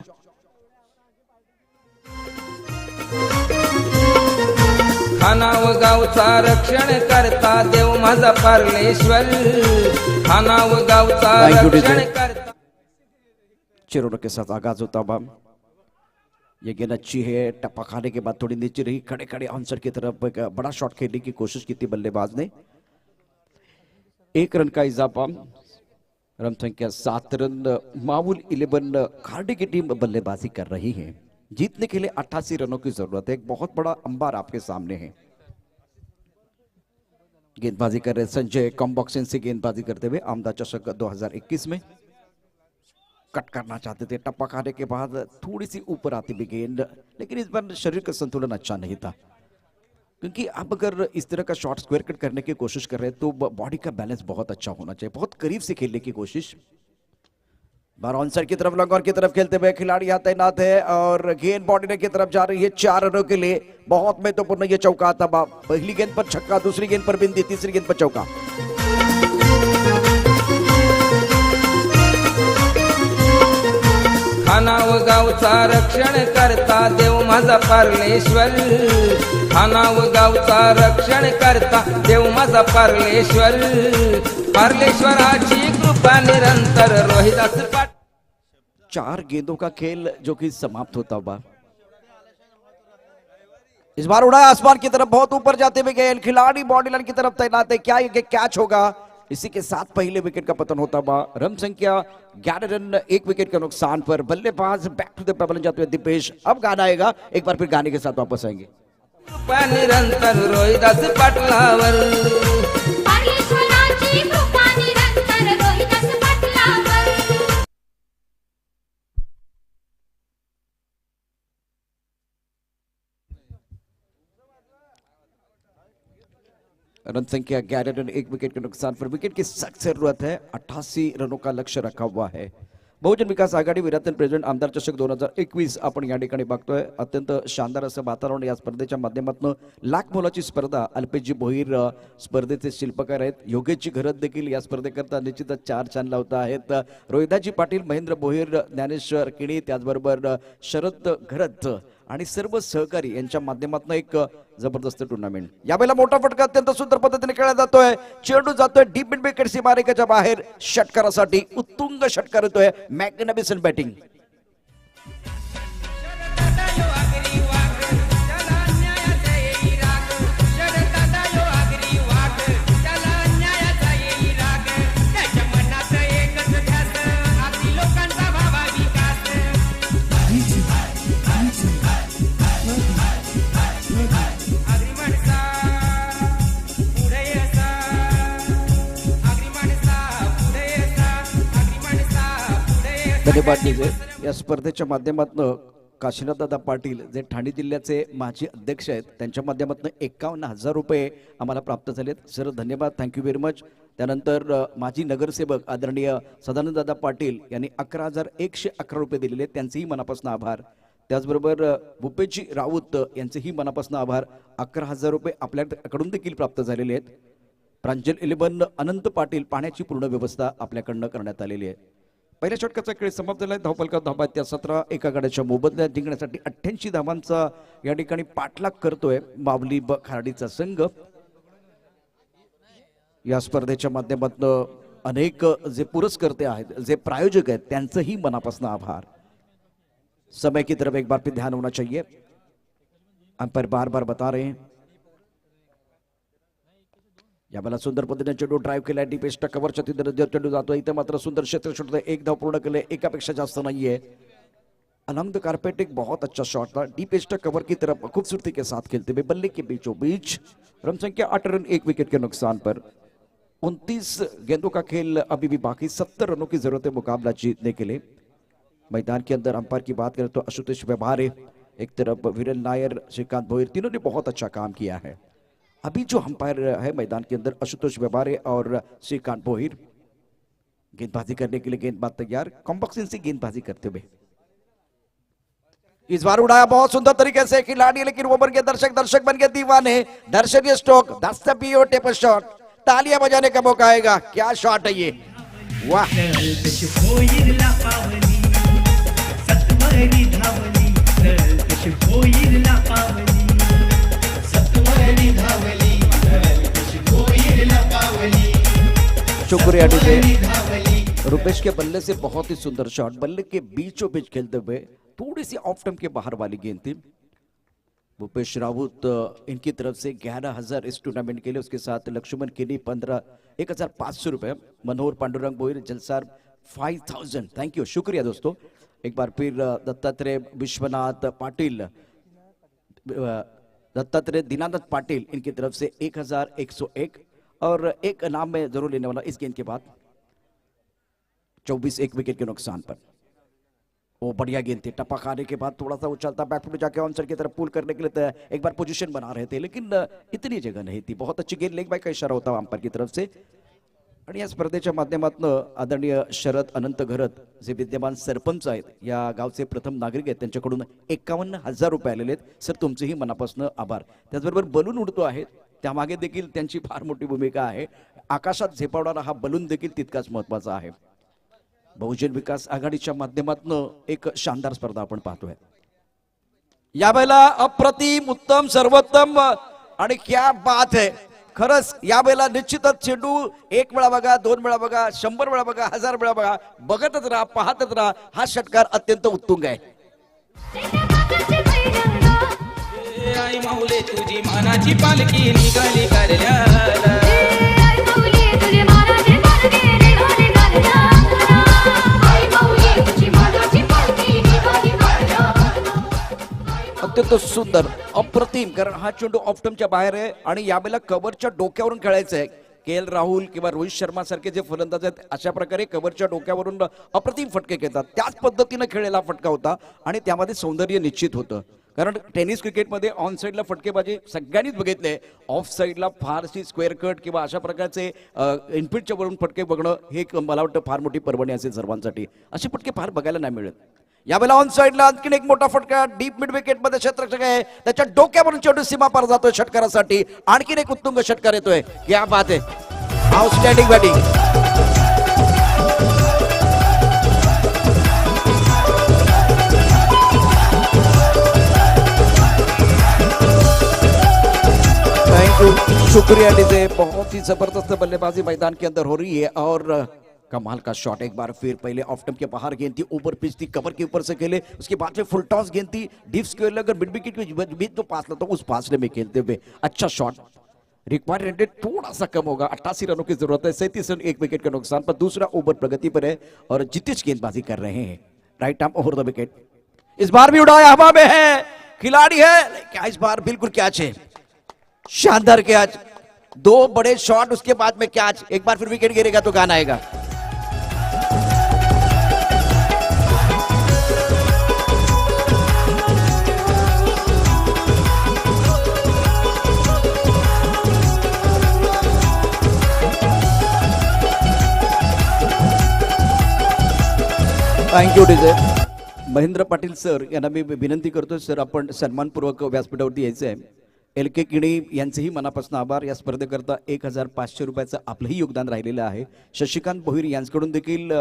खानाव गावचा रक्षण करता देव माझा पारमेश्वर. खानाव गावचा रक्षण करता. 6 रनों के साथ आगाज होता बम. ये गेंद अच्छी है, टप्पा खाने के बाद थोड़ी नीचे रही. खड़े खड़े आंसर की तरफ एक बड़ा शॉट खेलने की कोशिश की थी बल्लेबाज ने. 1 रन का इजाफा. रन संख्या 7 रन। मामूल 11 खाड़ी की टीम बल्लेबाजी कर रही है। जीतने के लिए 88 रनों की जरूरत है। एक बहुत बड़ा अंबार आपके सामने है। गेंदबाजी कर रहे संजय कम बॉक्सिंग से गेंदबाजी करते हुए आमदा चषक 2021 में कट करना चाहते थे। टप्पा खाने के बाद थोड़ी सी ऊपर आती भी गेंद, लेकिन इस बार शरीर का संतुलन अच्छा नहीं था, क्योंकि आप अगर इस तरह का शॉट स्क्वायर कट करने की कोशिश कर रहे हैं तो बॉडी का बैलेंस बहुत अच्छा होना चाहिए। बहुत करीब से खेलने की कोशिश। बार ऑन साइड की तरफ लंगोर की तरफ खेलते हुए खिलाड़ी यहाँ तैनात है और गेंद बॉडी की तरफ जा रही है 4 रनों के लिए। बहुत महत्वपूर्ण ये चौका था। पहली गेंद पर छक्का, दूसरी गेंद पर बिंदी, तीसरी गेंद पर चौका। खाना व गावचा रक्षण करता देव माझा पार्लेश्वर, खाना व गावचा रक्षण करता देव माझा पार्लेश्वर, पार्लेश्वराची कृपा निरंतर रोहिदास पाटील। 4 गेंदों का खेल जो कि समाप्त होता हुआ। इस बार उड़ा आसमान की तरफ, बहुत ऊपर जाते हुए गेंद, खिलाड़ी बॉडी लाइन की तरफ तैनात है। क्या ये कैच होगा? इसी के साथ पहले विकेट का पतन होता हुआ। रन संख्या 11 रन, 1 विकेट का नुकसान पर बल्लेबाज बैक टू द पेबल जाते हुए दीपेश। अब गाना आएगा, एक बार फिर गाने के साथ वापस आएंगे। कृपा निरंतर रोहिदास पाटलावर, पार्लेश्वराची कृपा निरंतर रोहिदास पाटलावर। रन संख्या 11 रन, 1 विकेट के नुकसान पर विकेट की सख्त जरूरत है। 88 रनों का लक्ष्य रखा हुआ है। बहुजन विकास आघाडी विराटन प्रेसिडेंट आमदार चषक 2021 आपण या ठिकाणी बघतोय। अत्यंत शानदार असं वातावरण या स्पर्धेच्या माध्यमातून लाख मोलाची स्पर्धा। अल्पेशजी भोईर स्पर्धेचे शिल्पकार आहेत। योगेशजी घरत देखील या स्पर्धेकरता निश्चितच 4 छान लावत आहेत। रोहिदाजी पाटील, महेंद्र भोईर, ज्ञानेश्वर किणी, त्याचबरोबर शरद घरत आणि सर्व सहकारी यांच्या माध्यमातून एक जबरदस्त टूर्नामेंट। यावेळेला मोठा फटका अत्यंत सुंदर पद्धतीने खेळला जातोय। चेंडू जातोय डीप मिड विकेट सीमारेषेच्या बाहेर। षटकारासाठी उत्तुंग षटकार येतोय। Magnificent batting. धन्यवाद निजे। या स्पर्धेच्या माध्यमातून काशीनाथदादा पाटील जे ठाणे जिल्ह्याचे माजी अध्यक्ष आहेत, त्यांच्या माध्यमातून 51,000 रुपये आम्हाला प्राप्त झालेत। सर धन्यवाद, थँक्यू व्हेरी मच। त्यानंतर माजी नगरसेवक आदरणीय सदानंददादा पाटील यांनी 11,111 रुपये दिलेले, त्यांचेही मनापासून आभार। त्याचबरोबर भूपेशजी राऊत यांचेही मनापासून आभार। 11,000 रुपये आपल्याकडून देखील प्राप्त झालेले आहेत। प्रांजल 11 अनंत पाटील, पाण्याची पूर्ण व्यवस्था आपल्याकडनं करण्यात आलेली आहे। पहिल्या षटकाचा खेळ समाप्त झाला। धावफलकात धावा त्या 17, एका गड्याच्या मोबदल्यात जिंकण्यासाठी 88 धावांचा या ठिकाणी पाठलाग करतोय मावली खार्डीचा संघ। या स्पर्धेच्या माध्यमातून अनेक जे पुरस्कर्ते आहेत, जे प्रायोजक आहेत, त्यांचेही मनापासून आभार। समय की तरफ एक बार फिर ध्यान होना चाहिए। अंपायर बार बार बता रहे हैं। यावेळेला सुंदर पद्धतीने चेंडू ड्राइव्ह केला। डीप एस्टा कव्हरच्या तिथे चेंडू जातो। इथे मात्र सुंदर क्षेत्र शोधतोय। 1 धाव पूर्ण केले, एकापेक्षा जास्त नाहीये। अलॉन्ग द कारपेट एक बहुत अच्छा शॉट था। डीप एस्टा कवर की तरफ खूबसूरती के साथ खेलते हुए बल्ले के बीचों बीच। रन संख्या 8 रन, 1 विकेट के नुकसान पर। 29 गेंदों का खेल अभी भी बाकी। 70 रनों की जरूरत है मुकाबला जीतने के लिए। मैदान के अंदर अंपायर की बात करें तो आशुतोष व्यवहारे, एक तरफ वीरेन नायर, श्रीकांत भोईर, तीनों ने बहुत अच्छा काम किया है। अभी जो अंपायर है मैदान के अंदर आशुतोष व्यवहारे और श्रीकांत भोईर। गेंदबाजी करने के लिए गेंदबाज तैयार, कॉम्बॉक्सिंग से गेंदबाजी करते हुए। इस बार उड़ाया बहुत सुंदर तरीके से खिलाड़ी, लेकिन वो बन गए दर्शक बन गए दीवाने। दर्शनीय stroke, that's the beautiful shot. तालियां बजाने का मौका आएगा। क्या शॉट है ये, वाह। शुक्रिया डीजे। रुपेश के बल्ले से बहुत ही सुंदर शॉट। बल्ले के बीचों बीच खेलते हुए थोड़ी सी ऑफ टर्म के बाहर वाली गेंद थी। भूपेश रावत इनकी तरफ से 11,000 इस टूर्नामेंट के लिए, उसके साथ लक्ष्मण केनी 1,500 रुपए, मनोहर पांडुरंग बोहिर जलसार 5,000। थैंक यू, शुक्रिया दोस्तों। एक बार फिर दत्तात्रेय विश्वनाथ पाटिल, दत्तात्रेय दीनानाथ पाटिल इनकी तरफ से 1,101 और एक नाम में जरूर लेने वाला इस गेंद के बाद 24 एक विकेट के नुकसान पर। वो बढ़िया गेंद थी, टप्पा खाने के बाद थोड़ा सा उछलता बैकफुट जाके ऑनसर की तरफ पुल करने के लिए एक बार पोजीशन बना रहे थे, लेकिन इतनी जगह नहीं थी। बहुत अच्छी गेंद, लेग बाय का इशारा होता अंपायर की तरफ से। आणि या स्पर्धेच्या माध्यमातून आदरणीय शरद अनंत घरत जे विद्यमान सरपंच आहेत, या गावचे प्रथम नागरिक आहेत, त्यांच्याकडून 51,000 रुपये आलेले आहेत। सर तुमचेही मनापासून आभार। त्याचबरोबर बलून उडतो आहे, त्यामागे देखील त्यांची फार मोठी भूमिका आहे। आकाशात झेपावणारा हा बलून देखील तितकाच महत्वाचा आहे। बहुजन विकास आघाडीच्या माध्यमातून एक शानदार स्पर्धा आपण पाहतोय। यावेळेला अप्रतिम, उत्तम, सर्वोत्तम आणि क्या बात है। खरंच यावेळेला निश्चितच चेंडू एक वेळा बघा, दोन वेळा बघा, 100 वेळा बघा, 1000 वेळा बघा, बघतच राहा, पाहतच राहा। हा षटकार अत्यंत उत्तुंग आहे। आई माऊले तुझी मानाची पालखी निघाली करण्याला, अत्यंत सुंदर, अप्रतिम, कारण हा चेंडू ऑफ्टमच्या बाहेर आहे आणि यावेळेला कव्हरच्या डोक्यावरून खेळायचं आहे। के.एल. राहुल किंवा रोहित शर्मा सारखे जे फलंदाज आहेत अशा प्रकारे कव्हरच्या डोक्यावरून अप्रतिम फटके घेतात। त्याच पद्धतीने खेळलेला फटका होता आणि त्यामध्ये सौंदर्य निश्चित होतं। कारण टेनिस क्रिकेटमध्ये ऑन साईडला फटकेबाजी सगळ्यांनीच बघितले, ऑफ साईडला फारशी स्क्वेअर कट किंवा अशा प्रकारचे इनफिटच्या वरून फटके बघणं हे एक मला वाटतं फार मोठी पर्वणी असेल सर्वांसाठी। असे फटके फार बघायला नाही मिळत। यावेळेला ऑन साईडला आणखीन एक मोठा फटका, डीप मिड विकेट मध्ये क्षेत्ररक्षक आहे, त्याच्या डोक्यावरून चेंडू सीमा पार जातोय षटकारासाठी। आणखीन एक उत्तुंग षटकार येतोय। क्या बात है, आउटस्टँडिंग बॅटिंग। थैंक यू, शुक्रिया डीजे। बहुत ही जबरदस्त बल्लेबाजी मैदान के अंदर हो रही है और कमाल का शॉट। एक बार फिर पहले ऑफ टम के बाहर गेंद थी, ऊपर पिच थी, कवर के ऊपर से खेले, उसके बाद में फुल टॉस गेंद थी, डीप स्क्वायर अगर मिड विकेट के बीच तो पास लेता, उस फासले में खेलते हुए अच्छा शॉट। रिक्वायर्ड रन थोड़ा सा कम होगा, 88 रनों की जरूरत है, 37 रन एक विकेट के नुकसान पर। दूसरा ओवर प्रगति पर है और जितेश गेंदबाजी कर रहे हैं, right arm over the wicket. इस बार भी उड़ाया, हवा में है, खिलाड़ी है क्या इस बार, बिल्कुल कैच है, शानदार कैच, 2 बड़े शॉट उसके बाद में कैच। एक बार फिर विकेट गिरेगा तो गाना आएगा। Thank you DJ. Mahendra Patil sir यांना मी विनंती करतो, सर आपण सन्मानपूर्वक व्यासपीठावरती यायचं आहे। LK किणी यांचेही मनापासून आभार। या स्पर्धेकरता 1,500 रुपयाचं आपलंही योगदान राहिलेलं आहे। शशिकांत भोईर यांच्याकडून देखील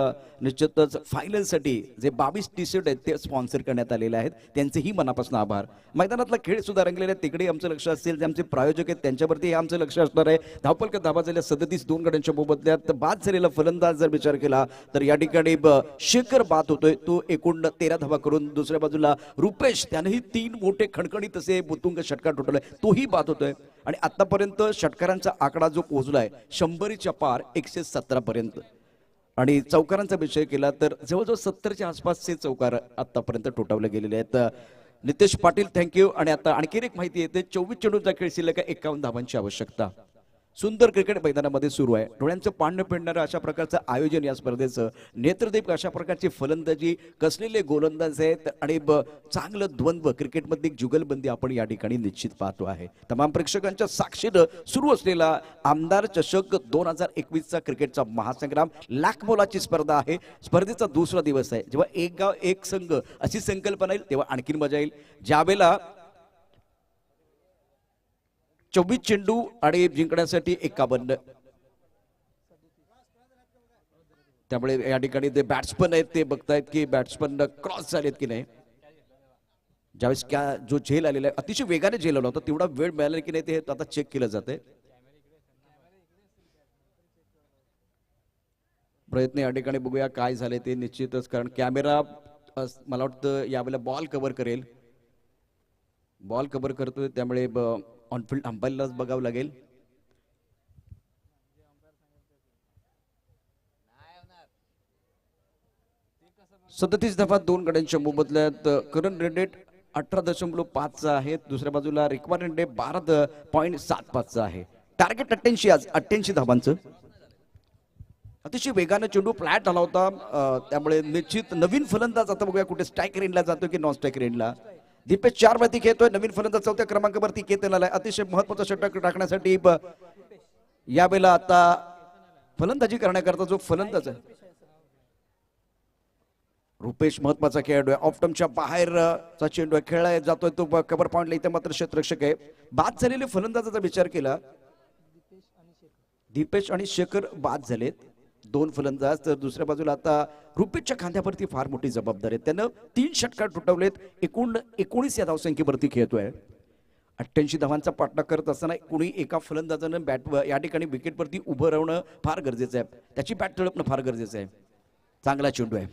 निश्चितच फायनलसाठी जे 22 टी-शर्ट आहेत ते स्पॉन्सर करण्यात आलेले आहेत, त्यांचेही मनापासून आभार। मैदानातला खेळ सुद्धा रंगलेला आहे, तिकडे आमचं लक्ष असेल, जे आमचे प्रायोजक आहेत त्यांच्यावरती आमचं लक्ष असणार आहे। धावपल का धाबा झाल्या 37 2 गड्यांच्या मोबदल्यात बाद झालेला फलंदाज जर विचार केला तर या ठिकाणी शेखर बाद होतोय, तो एकूण 13 धावा करून। दुसऱ्या बाजूला रुपेश, त्यानेही 3 मोठे खणखणीत असे बुतुंग षटकार ठोठवले, तोही बाद होतोय। आणि आतापर्यंत षटकारांचा आकडा जो पोहोचलाय 100च्या पार 117 पर्यंत। आणि चौकारांचा विषय केला तर जवळजवळ 70च्या आसपासचे चौकार आतापर्यंत ठोठावले गेलेले आहेत। नितेश पाटील थँक्यू। आणि आता आणखी एक माहिती येते, 24 चेंडूंचा खेळ शिल्लक आहे, 51 धावांची आवश्यकता। सुंदर क्रिकेट मैदानामध्ये सुरू आहे, डोळ्यांचं पाणं फिरणारं अशा प्रकारचं आयोजन या स्पर्धेचं, नेत्रदीप अशा प्रकारची फलंदाजी, कसलेले गोलंदाज आहेत आणि चांगलं द्वंद्व क्रिकेटमध्ये जुगलबंदी आपण या ठिकाणी निश्चित पाहतो आहे। तमाम प्रेक्षकांच्या साक्षीनं सुरू असलेला आमदार चषक 2021चा क्रिकेटचा महासंग्राम, लाख मोलाची स्पर्धा आहे। स्पर्धेचा दुसरा दिवस आहे, जेव्हा एक गाव एक संघ अशी संकल्पना येईल तेव्हा आणखीन मजा येईल। ज्यावेळेला 24 चेंडू आणि जिंकण्यासाठी 51, त्यामुळे या ठिकाणी जे बॅट्समन आहेत ते बघतायत की बॅट्समन क्रॉस झालेत की नाही। ज्यावेळेस क्या जो झेल आलेला आहे, अतिशय वेगाने झेल आला होता, तेवढा वेळ मिळाला की नाही ते आता चेक केलं जाते। प्रयत्न या ठिकाणी बघूया काय झाले ते निश्चितच, कारण कॅमेरा मला वाटतं यावेळेला बॉल कव्हर करेल। बॉल कव्हर करतोय त्यामुळे ऑनफिल्ड अंपायरलाच बघावं लागेल. सदतीस धावा 2 गड्यांच्या मोबदल्यात. करंट रन रेट 18.5 आहे. दुसऱ्या बाजूला रिक्वायर्ड रन रेट 12.75 आहे. टार्गेट 88 आज 88 धावांचं. अतिशय वेगाने चेंडू फ्लॅट झाला होता, त्यामुळे निश्चित नवीन फलंदाज आता बघूया कुठे स्ट्रायकर एंडला जातो की नॉन स्ट्रायकर एंडला. दीपेश 4 वरती खेळतोय. नवीन फलंदाज 4थ्या क्रमांकावरती खेळत आलाय. अतिशय महत्वाचा षटक टाकण्यासाठी यावेळेला आता फलंदाजी करण्याकरता जो फलंदाज आहे रुपेश महत्वाचा खेळाडू आहे. ऑफ टर्मच्या बाहेरचा चेंडू खेळला जातोय तो कव्हर पॉइंटला. इथे मात्र क्षेत्ररक्षक आहे. बाद झालेले फलंदाजाचा विचार केला दीपेश आणि शेखर बाद झालेत 2 फलंदाज. तर दुसऱ्या बाजूला आता रुपेशच्या खांद्यावरती फार मोठी जबाबदारी आहे. त्यानं 3 षटकार तुटवलेत. 19 या धावसंख्येवरती खेळतोय. 88 धावांचा पाठलाग करत असताना कुणी एका फलंदाजानं बॅट या ठिकाणी विकेटवरती उभं राहणं फार गरजेचं आहे. त्याची बॅट तळपणं फार गरजेचं आहे. चांगला चेंडू आहे.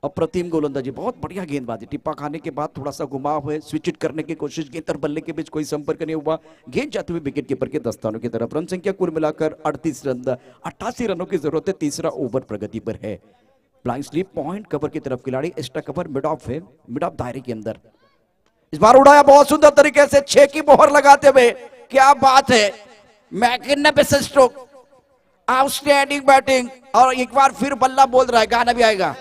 अप्रतिम गोलंदाजी, बहुत बढ़िया गेंदबाजी. टिप्पा खाने के बाद थोड़ा सा घुमाव है, स्विच इट करने की कोशिश की, तर बल्ले के बीच कोई संपर्क नहीं हुआ. गेंद जाते हुए विकेट कीपर के दस्तानों की तरफ. रन संख्या कुल मिलाकर 38 रन, 88 रनों की जरूरत है. तीसरा ओवर प्रगति पर है. ब्लाइंड स्लिप पॉइंट कवर की तरफ खिलाड़ी. एक्स्ट्रा कवर मिड ऑफ है, मिड ऑफ दायरे के अंदर. इस बार उड़ाया बहुत सुंदर तरीके से 6 की मोहर लगाते हुए. क्या बात है, मैग्निफिसेंट स्ट्रोक, आउटस्टैंडिंग बैटिंग. और एक बार फिर बल्ला बोल रहा है, गाना भी आएगा.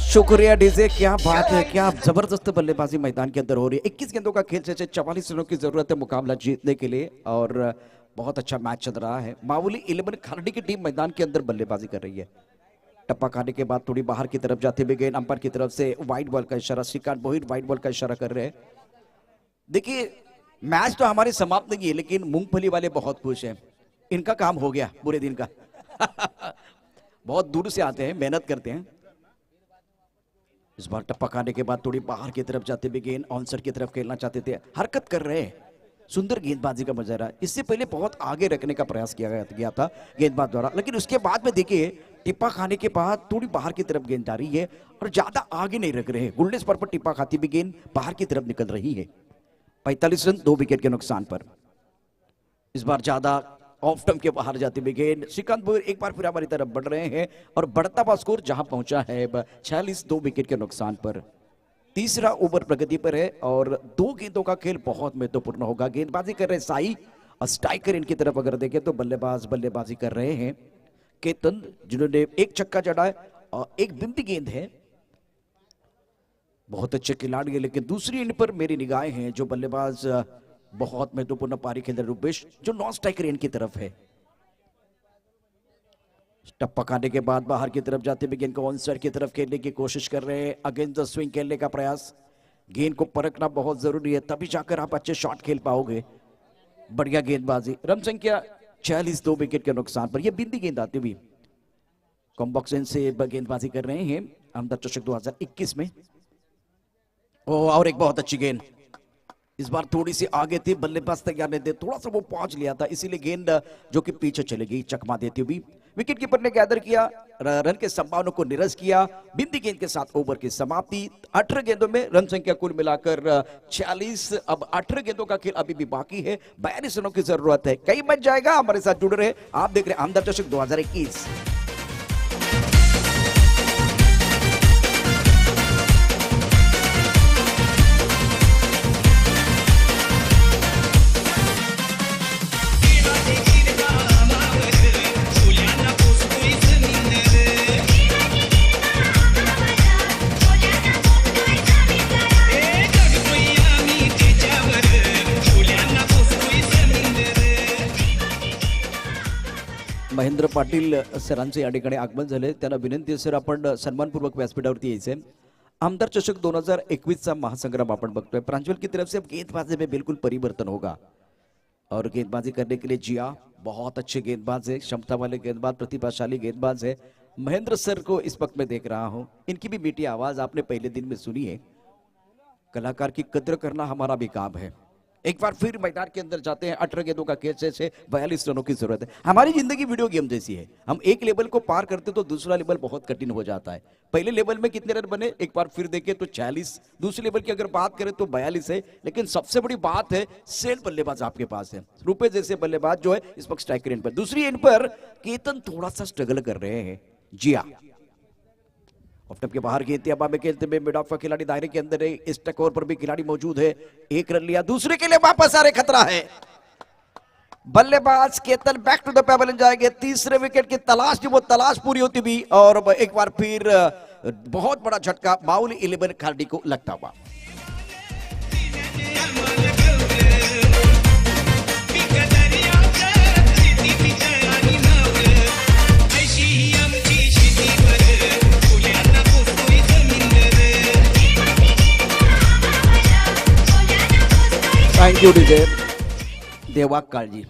शुक्रिया डीजे, क्या बात है, क्या जबरदस्त बल्लेबाजी मैदान के अंदर हो रही है. 21 गेंदों का खेल से 44 रनों की जरूरत है मुकाबला जीतने के लिए. और बहुत अच्छा मैच चल रहा है. मामूली 11 खरड़ी की टीम मैदान के अंदर बल्लेबाजी कर रही है. टप्पा खाने के बाद थोड़ी बाहर की तरफ जाते हुए गेंद अंपायर की तरफ से वाइड बॉल का इशारा. श्रीकांत बोहिर वाइड बॉल का इशारा कर रहे हैं. देखिए मैच तो हमारे समाप्त नहीं है, लेकिन मूंगफली वाले बहुत खुश हैं. इनका काम हो गया पूरे दिन का. बहुत दूर से आते हैं, मेहनत करते हैं. इस बार टप्पा खाने के बाद थोड़ी बाहर की तरफ जाते हुए गेंद ऑनसर की तरफ खेलना चाहते थे, हरकत कर रहे हैं. सुंदर गेंदबाजी का मुजाहरा. इससे पहले बहुत आगे रखने का प्रयास किया गया था गेंदबाज द्वारा, लेकिन उसके बाद में देखिए टिप्पा खाने के बाद थोड़ी बाहर की तरफ गेंद आ रही है और ज्यादा आगे नहीं रख रहे हैं. गुल्डन स्पॉट पर टिप्पा खाती भी गेंद बाहर की तरफ निकल रही है. 45 रन 2 विकेट के नुकसान पर. इस बार ज्यादा ऑफ टर्म के बाहर जाते हुए गेंद. श्रीकांत बोहिर एक बार फिर हमारी तरफ बढ़ रहे हैं और बढ़ता हुआ स्कोर जहां पहुंचा है 46 2 विकेट के नुकसान पर. तीसरा ओवर प्रगति पर है और 2 गेंदों का खेल बहुत महत्वपूर्ण होगा. गेंदबाजी कर रहे साई और स्ट्राइकर इनकी तरफ अगर देखें तो बल्लेबाज बल्लेबाजी कर रहे हैं. केतन जिन्होंने 1 छक्का जड़ा है और 1 बिंदी गेंद है. बहुत अच्छे खिलाड़ी है, लेकिन दूसरी एंड पर मेरी निगाहें हैं जो बल्लेबाज बहुत महत्वपूर्ण पारी खेल रहे रुपेश, जो नॉन स्ट्राइकर एंड की तरफ है. टप्पा खाने के बाद बाहर की तरफ जाते हुए गेंद को ऑन साइड की तरफ खेलने की कोशिश कर रहे हैं. अगेंस्ट द स्विंग खेलने का प्रयास. गेंद को परखना बहुत जरूरी है, तभी जाकर आप अच्छे शॉट खेल पाओगे. बढ़िया गेंदबाजी. रन संख्या 46 2 विकेट के नुकसान पर. यह बिंदी गेंद आती हुई कॉम्बॉक्सन से गेंदबाजी कर रहे हैं आमदार चषक 2021 में. और एक बहुत अच्छी गेंद. इस बार थोड़ी सी आगे थी, बल्लेबाज तैयार नहीं थे, थोड़ा सा वो पहुंच लिया था, इसीलिए गेंद जो कि पीछे चली गई चकमा देती हुई. विकेट कीपर ने गैदर किया, रन के संभावनाओं को निरस्त किया. बिंदी गेंद के साथ ओवर की समाप्ति. 18 गेंदों में रन संख्या कुल मिलाकर 46. अब 18 गेंदों का खेल अभी भी बाकी है. 42 रनों की जरूरत है. कई बच जाएगा. हमारे साथ जुड़ रहे, आप देख रहे हैं आमदार चषक 2021. महेंद्र पाटील सरांचे या ठिकाणी आगमन झाले. त्यांना विनंती आहे सर, आपण सन्मानपूर्वक व्यासपीठावरती यायचे. आमदार चषक 2021 महासंग्राम आपण बघतोय. प्रांजल की तरफ से अब गेंदबाजी में बिल्कुल परिवर्तन होगा और गेंदबाजी करने के लिए जिया बहुत अच्छे गेंदबाज है, क्षमता वाले गेंदबाज, प्रतिभाशाली गेंदबाज है. महेंद्र सर को इस वक्त मैं देख रहा हूं. इनकी भी मीठी आवाज आपने पहले दिन में सुनी है. कलाकार की कद्र करना हमारा भी काम है. एक बार फिर मैदान के अंदर जाते हैं। 18 गेंदों का खेल से 42 रनों की जरूरत है। हमारी जिंदगी वीडियो गेम जैसी है, हम एक लेवल को पार करते तो दूसरा लेवल बहुत कठिन हो जाता है। पहले लेवल में कितने रन बने एक बार फिर देखें तो 46, दूसरे लेवल की अगर बात करें तो 42 है। लेकिन सबसे बड़ी बात है सेल बल्लेबाज आपके पास है, रुपए जैसे बल्लेबाज जो है इस वक्त स्ट्राइकर एंड पर। दूसरी एंड पर केतन थोड़ा सा स्ट्रगल कर रहे हैं। जिया ऑफ टॉप के बाहर गेंद हवा में खेलते हुए मिड ऑफ का खिलाड़ी दायरे के अंदर है। इस टक ओवर पर भी खिलाड़ी मौजूद है। एक रन लिया, दूसरे के लिए वापस आ रहे, खतरा है। बल्लेबाज Ketan back to the pavilion जाएंगे। तीसरे विकेट की तलाश जो वो तलाश पूरी होती भी, और एक बार फिर बहुत बड़ा झटका माउली 11 खिलाड़ी को लगता हुआ। थँक्यू डीजे देवा काळजी।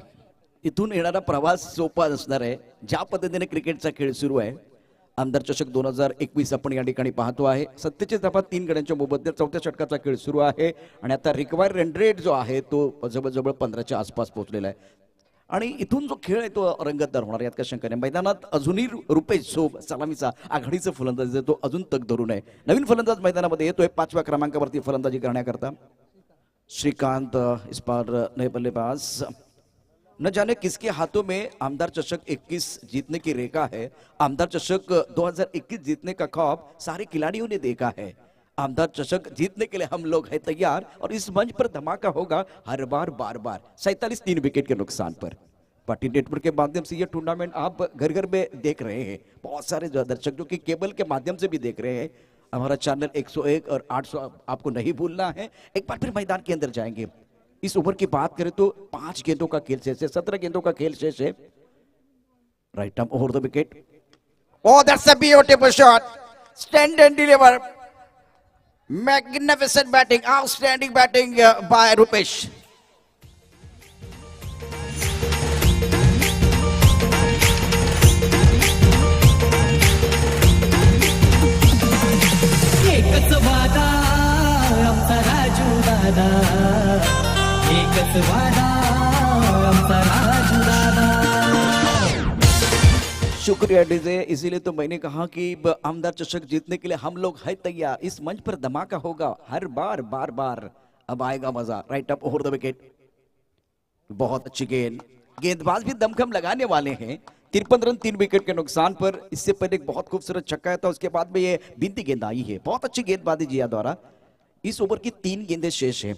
इथून येणारा प्रवास सोपा असणार आहे। ज्या पद्धतीने क्रिकेटचा खेळ सुरू आहे, आमदार चषक 2021 आपण या ठिकाणी पाहतो आहे। 47 3 गड्यांच्या मोबदल्यात चौथ्या षटकाचा खेळ सुरू आहे आणि आता रिक्वायर्ड रन रेट जो आहे तो जवळजवळ 15च्या आसपास पोहोचलेला आहे आणि इथून जो खेळ आहे तो रंगतदार होणार यात काही शंका नाही। मैदानात अजूनही रुपेश सोब सलामीचा आघाडीचा फलंदाज आहे, तो अजून तग धरून आहे। नवीन फलंदाज मैदानामध्ये येतोय 5व्या क्रमांकावरती फलंदाजी करण्याकरता श्रीकांत। इस बार नए बल्लेबाज, न जाने किसके हाथों में आमदार चषक 21 जीतने की रेखा है। आमदार चषक 2021 जीतने का ख्वाब सारे खिलाड़ियों ने देखा है। आमदार चषक जीतने के लिए हम लोग हैं तैयार और इस मंच पर धमाका होगा हर बार बार बार। 47 3 विकेट के नुकसान पर पार्टी नेटवर्क के माध्यम से यह टूर्नामेंट आप घर घर में देख रहे हैं। बहुत सारे दर्शक जो कि केबल के माध्यम से भी देख रहे हैं। हमारा चैनल 101 और 800 आपको नहीं भूलना है। एक बार फिर मैदान के अंदर जाएंगे। इस ओवर की बात करें तो 5 गेंदों का खेल शेष है, 17 गेंदों का खेल शेष है। Right arm over the wicket. Oh, that's a beautiful shot. Stand and deliver. Magnificent batting, outstanding batting by Rupesh. एकच वादा आमचा राजू दादा, एकच वादा आमचा राजू दादा। शुक्रिया डीजे। इसीलिए तो मैंने कहा कि आमदार चषक जीतने के लिए हम लोग हैं तैयार। इस मंच पर धमाका होगा हर बार बार बार, अब आएगा मजा। Right up over the wicket. बहुत अच्छी गेंद, गेंदबाज भी दमखम लगाने वाले हैं। 53 रन 3 विकेट के नुकसान पर। इससे पहले एक बहुत खूबसूरत छक्का था, उसके बाद में ये बिंदी गेंद आई है। बहुत अच्छी गेंदबाजी जिया द्वारा। इस ओवर की 3 गेंदें शेष है।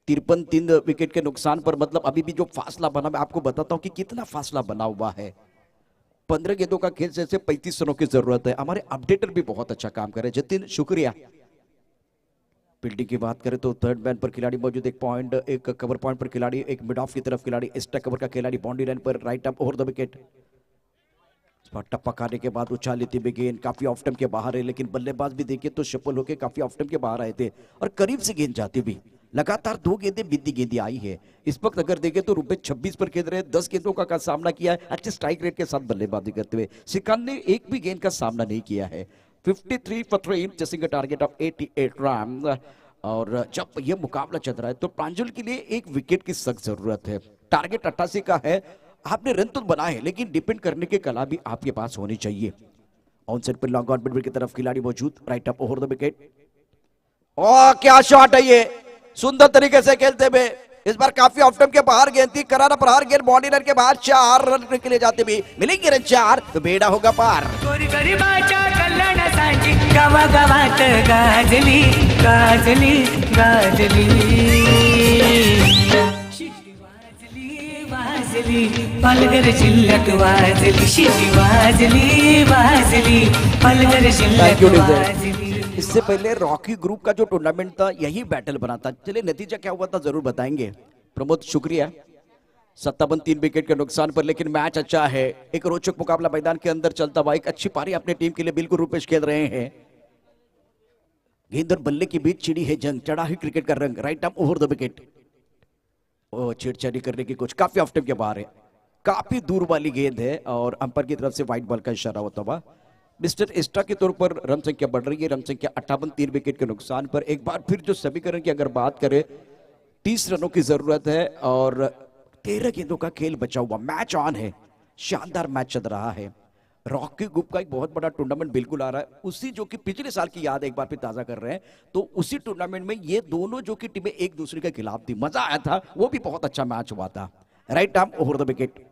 53 3 विकेट के नुकसान पर, मतलब अभी भी जो फासला बना, मैं आपको बताता हूं कि कितना फासला बना हुआ है। 15 गेंदों का खेल से 35 रनों की जरूरत है। हमारे अपडेटर भी बहुत अच्छा काम कर रहे हैं, जतिन शुक्रिया। फील्डिंग की बात करें तो थर्ड मैन पर खिलाड़ी मौजूद, एक पॉइंट, एक कवर पॉइंट पर खिलाड़ी, एक मिड ऑफ की तरफ खिलाड़ी, एक्स्ट्रा कवर का खिलाड़ी boundary line per. Right up over the wicket. टप्पा खाने के बाद उछाल लेती हुई गेंद काफी ऑफ स्टंप के बाहर है, लेकिन बल्लेबाज भी देखिए तो सफल होकर काफी ऑफ स्टंप के बाहर आए थे और करीब से गेंद जाती हुई। लगातार 2 गेंदें बिंदी गेंदी आई है। इस वक्त अगर देखें तो रुपए 26 पर खेल रहे, 10 गेंदों का सामना किया है। अच्छे स्ट्राइक रेट के साथ बल्लेबाजी करते हुए श्रीकांत ने एक भी गेंद का सामना नहीं किया है। 53 for 3, chasing a target of 88 run. और जब यह मुकाबला चल रहा है तो प्रांजल के लिए एक विकेट की सख्त जरूरत है। टारगेट 88 का है। आपने रन तो बनाए, लेकिन डिपेंड करने की कला भी आपके पास होनी चाहिए। On side per long out midwicket की तरफ खिलाड़ी मौजूद। Right up over the wicket. और क्या शॉट है ये, सुंदर तरीके से खेलते हुए। इस बार काफी ऑफ स्टंप के बाहर गेंद थी, करारा प्रहार गेंद बाउंड्री लाइन के बाहर 4 रन के लिए जाते भी मिलेंगे रन 4 तो बेड़ा होगा पार। गोरगरिबाच्या कल्याणासाठी गावागावात गाजली गाजली गाजली, शिटी वाजली वाजली पालघर जिल्ह्यात वाजली, शिटी वाजली वाजली पालघर जिल्ह्यात वाजली। इससे पहले रॉकी ग्रुप का जो टूर्नामेंट था यही बैटल बना था। चलिए नतीजा क्या हुआ था जरूर बताएंगे। प्रमोद शुक्रिया। 57 3 विकेट के नुकसान पर, लेकिन मैच अच्छा है। एक रोचक मुकाबला मैदान के अंदर चलता हुआ। एक अच्छी पारी अपने टीम के लिए बिल्कुल रूपेश खेल रहे हैं। गेंद और बल्ले के बीच छिड़ी है जंग, चढ़ा है क्रिकेट का रंग। Right arm over the wicket. ओ छेड़छाड़ी करने की कुछ, काफी ऑफ स्टंप के बाहर है, काफी दूर वाली गेंद है और अंपायर की तरफ से व्हाइट बॉल का इशारा होता हुआ। मिस्टर एक्स्ट्रा के तौर पर रन संख्या बढ़ रही है। रन संख्या 58 3 विकेट के नुकसान पर। एक बार फिर जो समीकरण की अगर बात करें 30 रनों की जरूरत है और 13 गेंदों का खेल बचा हुआ, मैच ऑन है, शानदार मैच चल रहा है। रॉकी ग्रुप का एक बहुत बड़ा टूर्नामेंट बिल्कुल आ रहा है, उसी जो कि पिछले साल की याद एक बार फिर ताजा कर रहे हैं। तो उसी टूर्नामेंट में ये दोनों जो कि टीमें एक दूसरे के खिलाफ थी, मजा आया था, वो भी बहुत अच्छा मैच हुआ था। Right arm over the wicket,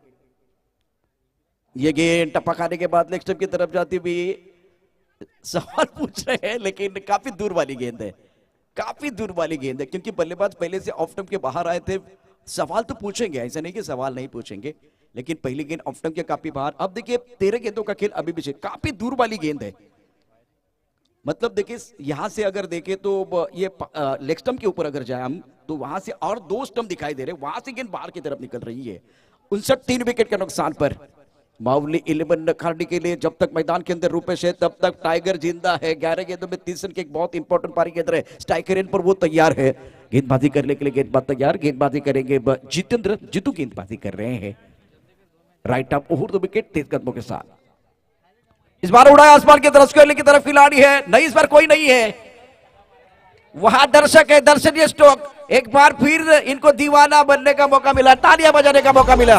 ये गेंद टप्पा खाने के बाद लेग स्टंप की तरफ जाती हुई, सवाल पूछ रहे हैं लेकिन काफी दूर वाली गेंद है, काफी दूर वाली गेंद है, क्योंकि बल्लेबाज पहले से ऑफ स्टंप के बाहर आए थे। सवाल तो पूछेंगे, ऐसा नहीं कि सवाल नहीं पूछेंगे, लेकिन पहली गेंद ऑफ स्टंप के काफी बाहर। अब देखिए 13 गेंदों का खेल अभी भी काफी दूर वाली गेंद है, मतलब देखिए यहां से अगर देखें तो ये लेग स्टंप के ऊपर अगर जाए हम तो वहां से और 2 स्टंप दिखाई दे रहे, वहां से गेंद बाहर की तरफ निकल रही है। 59 विकेट के नुकसान पर मावली 11 खारडी के लिए जब तक मैदान के अंदर रूपेश है तब तक टाइगर जिंदा है। 11 गेंदों में 30 रन की एक बहुत इंपॉर्टेंट पारी के अंदर स्ट्राइकर एंड पर वो तैयार है, गेंदबाजी करने के लिए गेंदबाज तैयार, गेंदबाजी करेंगे जितेंद्र, जितू गेंदबाजी कर रहे हैं। Right up over the wicket, तेज कदमों के साथ इस बार उड़ाया आसमान की तरफ, स्क्वायर की तरफ खिलाड़ी है नहीं, इस बार कोई नहीं है, वहां दर्शक है, दर्शनीय स्ट्रोक, एक बार फिर इनको दीवाना बनने का मौका मिला, तालियां बजाने का मौका मिला।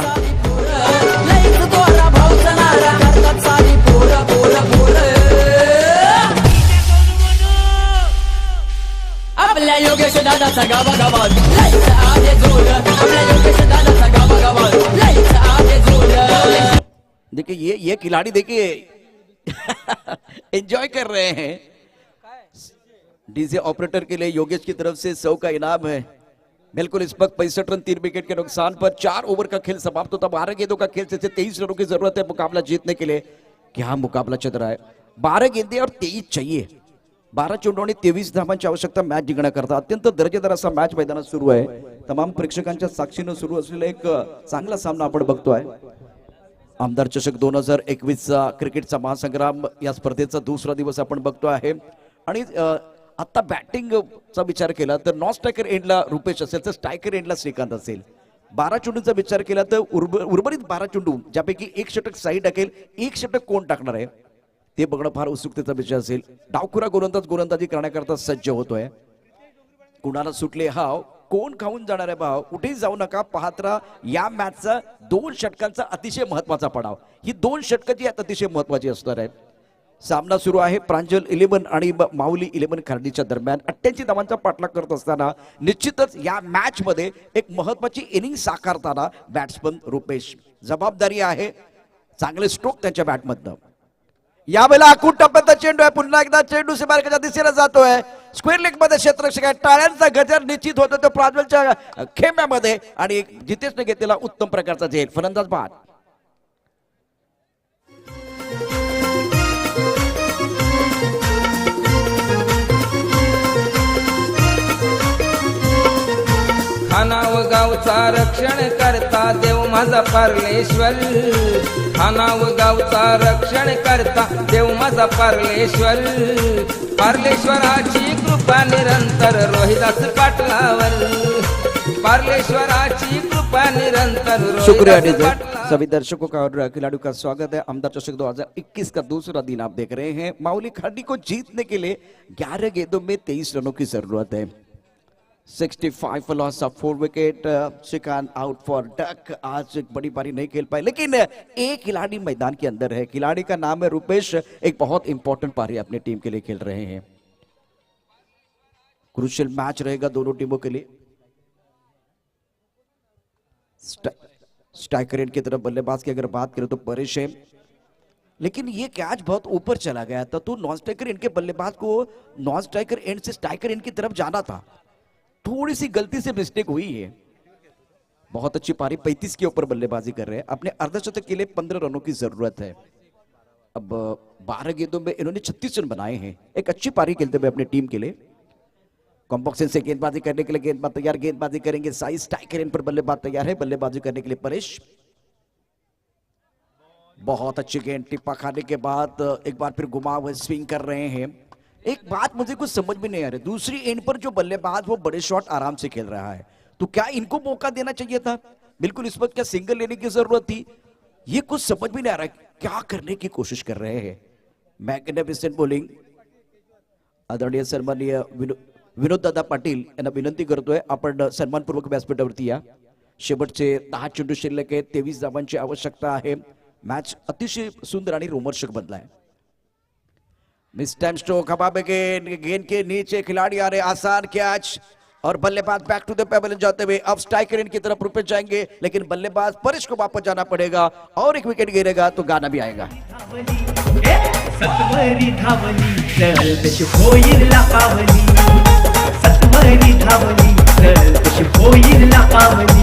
आपल्या योगेश दादाचा गावा गावात लाईट आहे जोर, आपल्या योगेश दादाचा गावा गावात लाईट आहे जोर। देखिए ये खिलाड़ी देखिए एंजॉय कर रहे हैं। डीजे ऑपरेटर के लिए योगेश की तरफ से 100 का इनाम है। बिल्कुल इस वक्त 65 रन 3 विकेट के नुकसान पर 4 ओवर का खेल समाप्त होता। 12 गेंदों का खेल से 23 रनों की जरूरत है मुकाबला जीतने के लिए। क्या मुकाबला चल रहा है, 12 गेंदे और 23 चाहिए, 12 चेंडू आणि 23 धावांची आवश्यकता मॅच जिंकण्याकरता। अत्यंत दर्जेदार असा मॅच मैदानात सुरू आहे, तमाम प्रेक्षकांच्या साक्षीनं सुरू असलेला एक चांगला सामना आपण बघतोय। आमदार चषक 2021 क्रिकेटचा महासंग्राम या स्पर्धेचा दुसरा दिवस आपण बघतो आहे। आणि आता बॅटिंगचा विचार केला तर नॉन स्ट्रायकर एंडला रुपेश असेल तर स्ट्रायकर एंडला श्रीकांत असेल। 12 चेंडूंचा विचार केला तर उर्वरित 12 चेंडू ज्यापैकी एक षटक साई टाकेल, एक षटक कोण टाकणार आहे ते बघणं फार उत्सुकतेचा विषय असेल। डावखुरा गोलंदाजी करण्याकरता सज्ज होतोय। कुणाला सुटले हाव, कोण खाऊन जाणार आहे भाव, कुठेही जाऊ नका, पाहत राहा या मॅचचा 2 षटकांचा अतिशय महत्वाचा पडाव। ही 2 षटकं जी अतिशय महत्वाची असणार आहेत। सामना सुरू आहे प्रांजल 11 आणि माऊली 11 खारडीच्या दरम्यान। 88 धावांचा पाठलाग करत असताना निश्चितच या मॅच मध्ये एक महत्वाची इनिंग साकारताना बॅट्समन रुपेश, जबाबदारी आहे, चांगले स्ट्रोक त्यांच्या बॅटमधनं। यावेळेला आखूड टप्प्याचा चेंडू आहे, पुन्हा एकदा चेंडू सीमारेषेच्या दिशेने जातोय, स्क्वेअर लेग मध्ये क्षेत्ररक्षक आहे, टाळ्यांचा गजर निश्चित होतो तो प्रांजलच्या खेम्यामध्ये आणि जितेशने घेतलेला उत्तम प्रकारचा झेल। फलंदाज बाद खानाव गावचा रक्षण करता देव माझा पार्लेश्वर, खानाव गावचा रक्षण करता देव माझा पार्लेश्वर, पार्लेश्वराची कृपा निरंतर रोहिदास पाटलावर, पार्लेश्वराची कृपा निरंतर। शुक्रिया डीजे। सभी दर्शकों का और खिलाड़ियों का स्वागत है। आमदार चषक 2021 का दूसरा दिन आप देख रहे हैं। माऊली खारडी को जीतने के लिए 11 गेंदों में 23 रनों की जरूरत है। 65 for loss of 4 wicket, Shrikant out for duck. आज एक बड़ी पारी नहीं खेल पाए, लेकिन एक खिलाड़ी मैदान के अंदर है, खिलाड़ी का नाम है रुपेश, एक बहुत इंपॉर्टेंट पारी अपनी टीम के लिए खेल रहे हैं। क्रूशियल मैच रहेगा दोनों टीमों के लिए। स्ट्राइकर एंड की तरफ बल्लेबाज की अगर बात करें तो परेश है, लेकिन ये कैच बहुत ऊपर चला गया था, तो नॉन स्ट्राइकर एंड के बल्लेबाज को नॉन स्ट्राइकर एंड से स्ट्राइकर एंड की तरफ जाना था, थोड़ी सी गलती से मिस्टेक हुई है। बहुत अच्छी पारी, 35 के ऊपर बल्लेबाजी कर रहे हैं। अपने अर्धशतक के लिए 15 रनों की जरूरत है। अब 12 गेंदों में इन्होंने 36 रन बनाए हैं, एक अच्छी पारी खेलते हुए अपनी टीम के लिए। कॉम्बॉक्सन से गेंदबाजी करने के लिए गेंदबाज तैयार, गेंदबाजी करेंगे साई, स्ट्राइकर एंड पर बल्लेबाज तैयार है, बल्लेबाजी करने के लिए परेश। बहुत अच्छी गेंद, टिप्पा खाने के बाद एक बार फिर घुमा हुए स्विंग कर रहे हैं। एक बात मुझे कुछ समझ में नहीं आ रही, दूसरी एंड पर जो बल्लेबाज वो बड़े शॉट आराम से खेल रहा है, तो क्या इनको मौका देना चाहिए था? बिल्कुल इस वक्त क्या सिंगल लेने की जरूरत थी? ये कुछ समझ में नहीं आ रहा है, क्या करने की कोशिश कर रहे हैं। मैग्निफिसेंट बॉलिंग, आदरणीय सम्मानीय विनोददादा पाटील यांना विनंती करतोय, आपण सन्मानपूर्वक व्यासपीठावरती या. शेवटचे 10 चेंडू शिल्लक आहेत, 23 धावांची आवश्यकता आहे. मॅच अतिशय सुंदर आणि रोमर्चक बनलाय. मिस टाइम स्ट्रोक, हवा में गेंद के नीचे खिलाड़ी आ रहे, आसान कैच और बल्लेबाज बैक टू द पेवेलियन जाते हुए अब स्ट्राइकर इनकी तरफ रुपए जाएंगे, लेकिन बल्लेबाज परिश को वापस जाना पड़ेगा और एक विकेट गिरेगा तो गाना भी आएगा. सत्वरी धावली चल तशी होईल पावली, सत्वरी धावली चल तशी होईल पावली,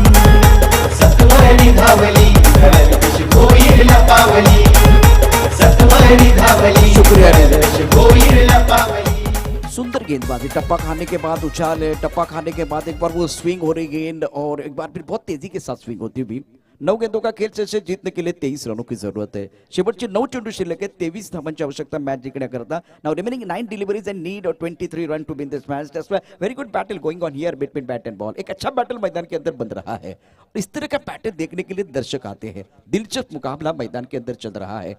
सत्वरी धावली चल तशी होईल पावली, सत्वरी धावली शुक्रिया तशी होईल पावली. सुंदर गेंदबाजी, टप्पा खाने के बाद उछाल है, टप्पा खाने के बाद एक बार वो स्विंग हो रही गेंद और एक बार फिर बहुत तेजी के साथ स्विंग होती हुई. 9 गेंदों का खेल से जीतने के लिए 23 रनों की जरूरत है. शेवटचे 9 चेंडू शिल्लक है, 23 धावांची आवश्यकता मैच जिंकण्याकरता. Now remaining 9 deliveries and need 23 run to win this match. That's why very good battle going on here between bat and ball. एक अच्छा बैटल मैदान के अंदर बन रहा है और इस तरह का पैटर्न देखने के लिए दर्शक आते हैं. दिलचस्प मुकाबला मैदान के अंदर चल रहा है.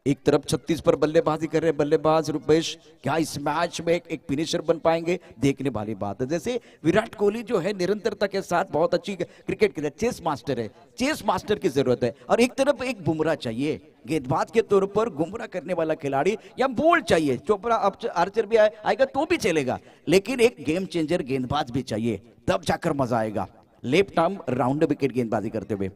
एक तरफ 36 पर बल्लेबाजी कर रहे बल्लेबाज रुपेश, क्या इस मैच में एक फिनिशर बन पाएंगे, देखने वाली बात है. जैसे विराट कोहली जो है निरंतरता के साथ बहुत अच्छी क्रिकेट खेलता है, चेस मास्टर है, चेस मास्टर की जरूरत है. और एक तरफ एक बुमराह चाहिए गेंदबाज के तौर पर, गुमराह करने वाला खिलाड़ी, या बोल्ड चाहिए. चोपड़ा आर्चर भी आएगा तो भी चलेगा, लेकिन एक गेम चेंजर गेंदबाज भी चाहिए, तब जाकर मजा आएगा. लेफ्ट आर्म राउंड विकेट गेंदबाजी करते हुए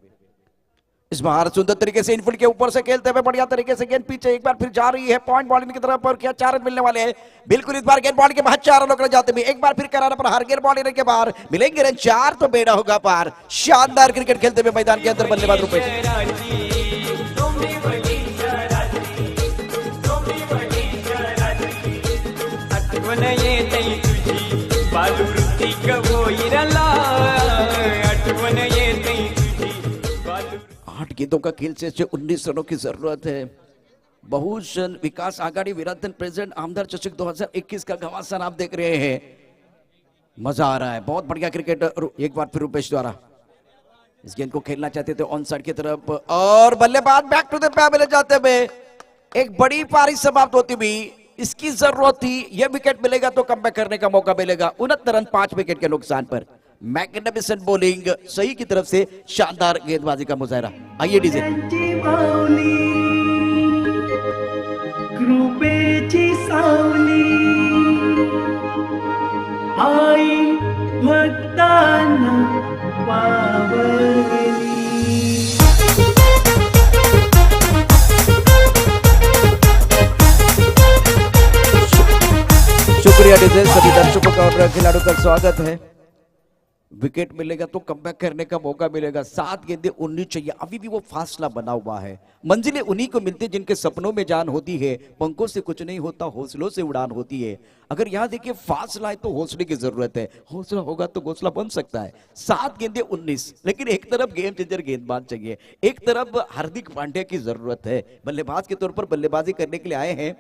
इस बार सुंदर तरीके से इनफील्ड के ऊपर से खेलते हुए बढ़िया तरीके से गेंद पीछे एक बार फिर जा रही है पॉइंट बॉलिंग की तरफ. और क्या 4 रन मिलने वाले हैं. बिल्कुल इस बार गेंद बॉल के बाद 4 रनों के जाते हुए एक बार फिर करारा पर हर गेंद बॉल के बाहर मिलेंगे रन 4 तो बेड़ा होगा पार. शानदार क्रिकेट खेलते हुए मैदान के अंदर बल्लेबाज रुपेश. आठवण येते तुझी बालूवृत्ती गवोईरला, आठवण येते तुझी बालू. 8 गेंदों का खेल से 19 रनों की जरूरत है. बहुजन विकास आघाड़ी विराटन प्रेसिडेंट आमदार चषक 2021 का घमासान आप देख रहे हैं. मजा आ रहा है, बहुत बढ़िया क्रिकेट. एक बार फिर रुपेश द्वारा इस गेंद को खेलना चाहते थे ऑन साइड की तरफ और बल्लेबाज बैक टू द पेवेलियन जाते हुए एक बड़ी पारी समाप्त होती हुई. इसकी जरूरत थी, यह विकेट मिलेगा तो कमबैक करने का मौका मिलेगा. 69 रन 5 विकेट के नुकसान पर. मैग्निफिसेंट बॉलिंग, सही की तरफ से शानदार गेंदबाजी का मुजाहरा. आइए डीजे. कृपेची सावली आई भक्तांना पावली. शुक्रिया डीजे. सभी दर्शकों का और खिलाड़ियों का स्वागत है. विकेट मिलेगा तो कमबैक करने का मौका मिलेगा. 7 गेंदें 19 चाहिए. अभी भी वो फासला बना हुआ है. मंजिलें उन्हीं को मिलती जिनके सपनों में जान होती है. पंखों से कुछ नहीं होता, हौसलों से उड़ान होती है. अगर यहाँ देखिए फासला है तो हौसले की जरूरत है. हौसला होगा तो घोंसला बन सकता है. 7 गेंदें 19, लेकिन एक तरफ गेम चेंजर गेंदबाज चाहिए, एक तरफ हार्दिक पांड्या की जरूरत है. बल्लेबाज के तौर पर बल्लेबाजी करने के लिए आए हैं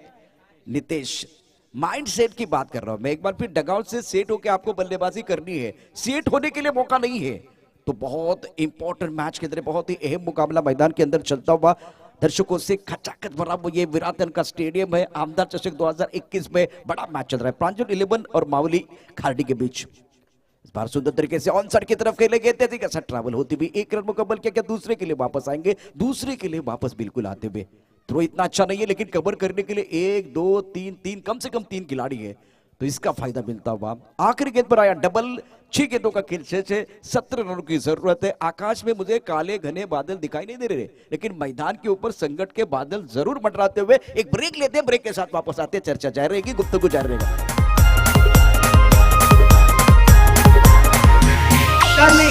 नितेश. माइंड सेट की बात कर रहा हूं मैं. एक बार फिर डगआउट से सेट होकर आपको बल्लेबाजी करनी है. सेट होने के लिए मौका नहीं है तो बहुत इंपॉर्टेंट मैच के अंदर बहुत ही अहम मुकाबला मैदान के अंदर चलता हुआ दर्शकों से खचाखच भरा वो ये विराटन का स्टेडियम है. आमदार चषक 2021 में बड़ा मैच चल रहा है प्रांजल 11 और मावली खारडी के बीच. इस बार सुंदर तरीके से ऑन साइड की तरफ खेले गए थे. कैसा ट्रैवल होती हुई 1 रन मुकम्मल किया. क्या दूसरे के लिए वापस आएंगे? दूसरे के लिए वापस बिल्कुल आते हुए. थ्रो इतना अच्छा नहीं है, लेकिन कवर करने के लिए 1 2 3 कम से कम 3 खिलाड़ी है तो इसका फायदा मिलता हुआ. आखिरी गेंद पर आया डबल. 6 गेंदों का खेल से 17 रनों की जरूरत है. आकाश में मुझे काले घने बादल दिखाई नहीं दे रहे, लेकिन मैदान के ऊपर संकट के बादल जरूर मंडराते हुए. एक ब्रेक लेते हैं, ब्रेक के साथ वापस आते हैं. चर्चा जारी रहेगी, गुफ्तगू जारी रहेगा.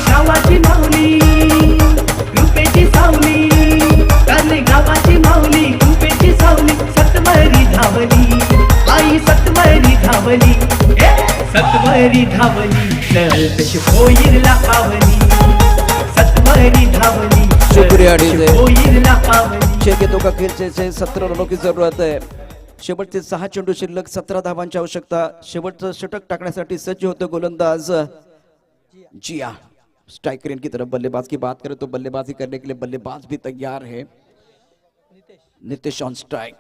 गावाची माऊली कृपेची सावली, गावाची माऊली कृपेची सावली. सत्वरी धावली आई सत्वरी धावली, सत्वरी धावली चल तशी होईल पावली, सत्वरी धावली. शुक्रिया डीजे. होईल पावली. 6 गेंदों का खेल से 17 रनों की जरूरत है. शेवटचे 6 चेंडू शिल्लक, 17 धावांची आवश्यकता. शेवटचं षटक टाकण्यासाठी सज्ज होते गोलंदाज जिया. स्ट्राइकर इनकी तरफ बल्लेबाज की बात करें तो बल्लेबाजी करने के लिए बल्लेबाज भी तैयार है. Nitesh on strike.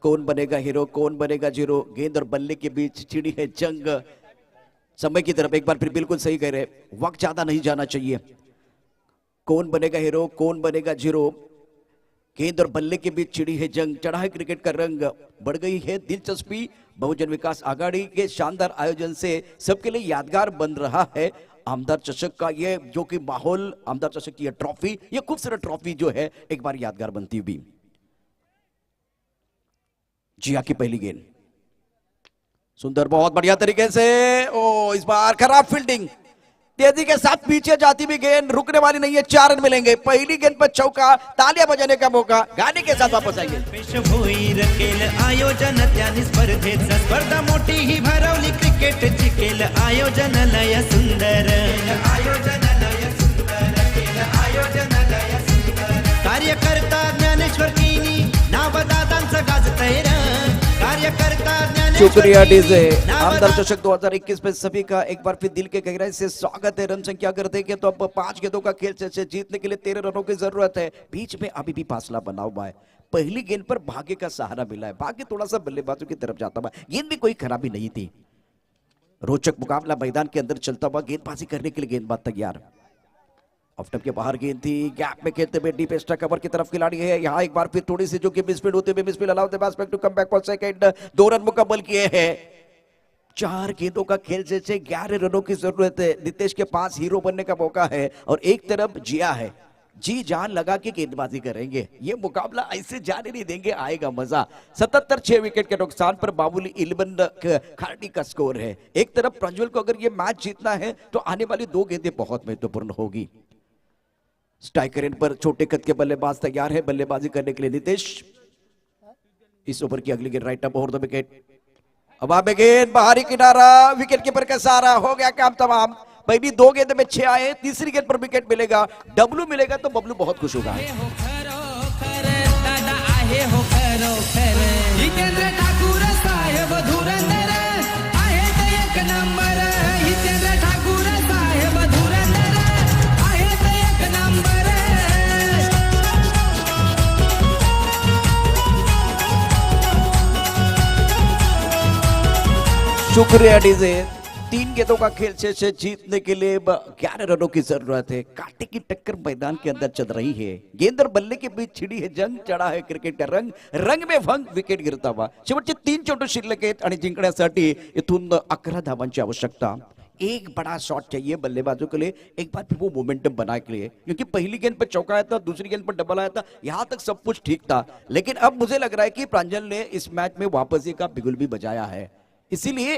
कौन बनेगा हीरो, कौन बनेगा जीरो? गेंद और बल्ले के बीच छिड़ी है जंग. समय की तरफ एक बार फिर बिल्कुल सही कह रहे, वक्त ज्यादा नहीं जाना चाहिए। कौन बनेगा हीरो, कौन बनेगा जीरो, गेंद और बल्ले के बीच छिड़ी है जंग, चढ़ा है क्रिकेट का रंग, बढ़ गई है दिलचस्पी। बहुजन विकास आघाड़ी के शानदार आयोजन से सबके लिए यादगार बन रहा है आमदार चषक का ये जो कि माहौल, आमदार चषक की ये ट्रॉफी, ये खूबसूरत ट्रॉफी जो है एक बार यादगार बनती हुई। जिया की पहली गेंद सुंदर, बहुत बढ़िया तरीके से, ओ इस बार खराब फील्डिंग, तेजी के साथ पीछे जाती भी गेंद, रुकने वाली नहीं है, 4 रन मिलेंगे। पहली गेंद पर चौका, तालियां बजाने का मौका, गाने के साथ वापस आएंगे। पेशभोई रकेल आयोजन त्याने स्पर्धेत स्पर्धा मोठी ही भरवली, क्रिकेट जिंकेल आयोजन लय सुंदर, आयोजन लय सुंदर, आयोजन लय सुंदर। कार्यकर्ता ज्ञानेश्वर कीनी नाव दादांचं गाजतंय र, कार्यकर्ता शुक्रिया डीजे। आमदार चषक 2021 में सभी का एक बार फिर दिल के गहराई से स्वागत है। रन संख्या अगर देखें तो अब 5 गेंदों का खेल से जीतने के लिए 13 रनों की जरूरत है। बीच में अभी भी फासला बना हुआ है। पहली गेंद पर भाग्य का सहारा मिला है, भाग्य थोड़ा सा बल्लेबाजों की तरफ जाता हुआ, गेंद में कोई खराबी नहीं थी। रोचक मुकाबला मैदान के अंदर चलता हुआ, गेंदबाजी करने के लिए गेंदबाज तैयार। ऑफ स्टंप के बाहर गेंद थी, गैप में खेलते हुए डीप एक्स्ट्रा कवर की तरफ खिलाड़ी है। यहाँ एक बार फिर थोड़ी सी जो कि मिसफील्ड होते हुए misfield allow the batsman to come back for second. 2 run मुकम्मल किए हैं। 4 गेंदों का खेल से 11 रनों की जरूरत है। नितेश के पास हीरो बनने का मौका है और एक तरफ जिया है, जी जान लगा के गेंदबाजी करेंगे। ये मुकाबला ऐसे जाने नहीं देंगे, आएगा मजा। 77 6 विकेट के नुकसान पर बाबुली 11 खारडी का स्कोर है। एक तरफ प्रज्वल को अगर ये मैच जीतना है तो आने वाली 2 गेंदें बहुत महत्वपूर्ण होगी। स्ट्राइकर एंड पर छोटे कद के बल्लेबाज तैयार है बल्लेबाजी करने के लिए नितेश। इस ओवर की अगली गेंद right up over the wicket. अब आगे गेंद बाहरी किनारा, विकेट कीपर का सहारा, हो गया काम तमाम। पहली 2 गेंद में 6 आए, तीसरी गेंद पर विकेट मिलेगा, डब्लू मिलेगा तो बबलू बहुत खुश होगा। जितेंद्र ठाकूर साहेब धुरंधर आहेत एक नंबर, जितेंद्र ठाकूर साहेब धुरंधर आहेत एक नंबर। शुक्रिया डीजे। 3 गेंदों का खेल से जीतने के लिए 11 रनों की जरूरत है। कांटे की टक्कर मैदान के अंदर चल रही है। गेंद और बल्ले के बीच छिड़ी है जंग, चढ़ा है क्रिकेट का रंग, रंग में भंग, विकेट गिरता हुआ। शेवटचे 3 चेंडू शिल्लक आहेत आणि जिंकण्यासाठी इथून 11 धावांची आवश्यकता। एक बड़ा शॉट चाहिए बल्लेबाजों के लिए, एक बार फिर वो मोमेंटम बनाने के लिए, क्योंकि पहली गेंद पर चौका आया था, दूसरी गेंद पर डबल आया था, यहां तक सब कुछ ठीक था। लेकिन अब मुझे लग रहा है कि प्रांजल ने इस मैच में वापसी का बिगुल भी बजाया है। इसीलिए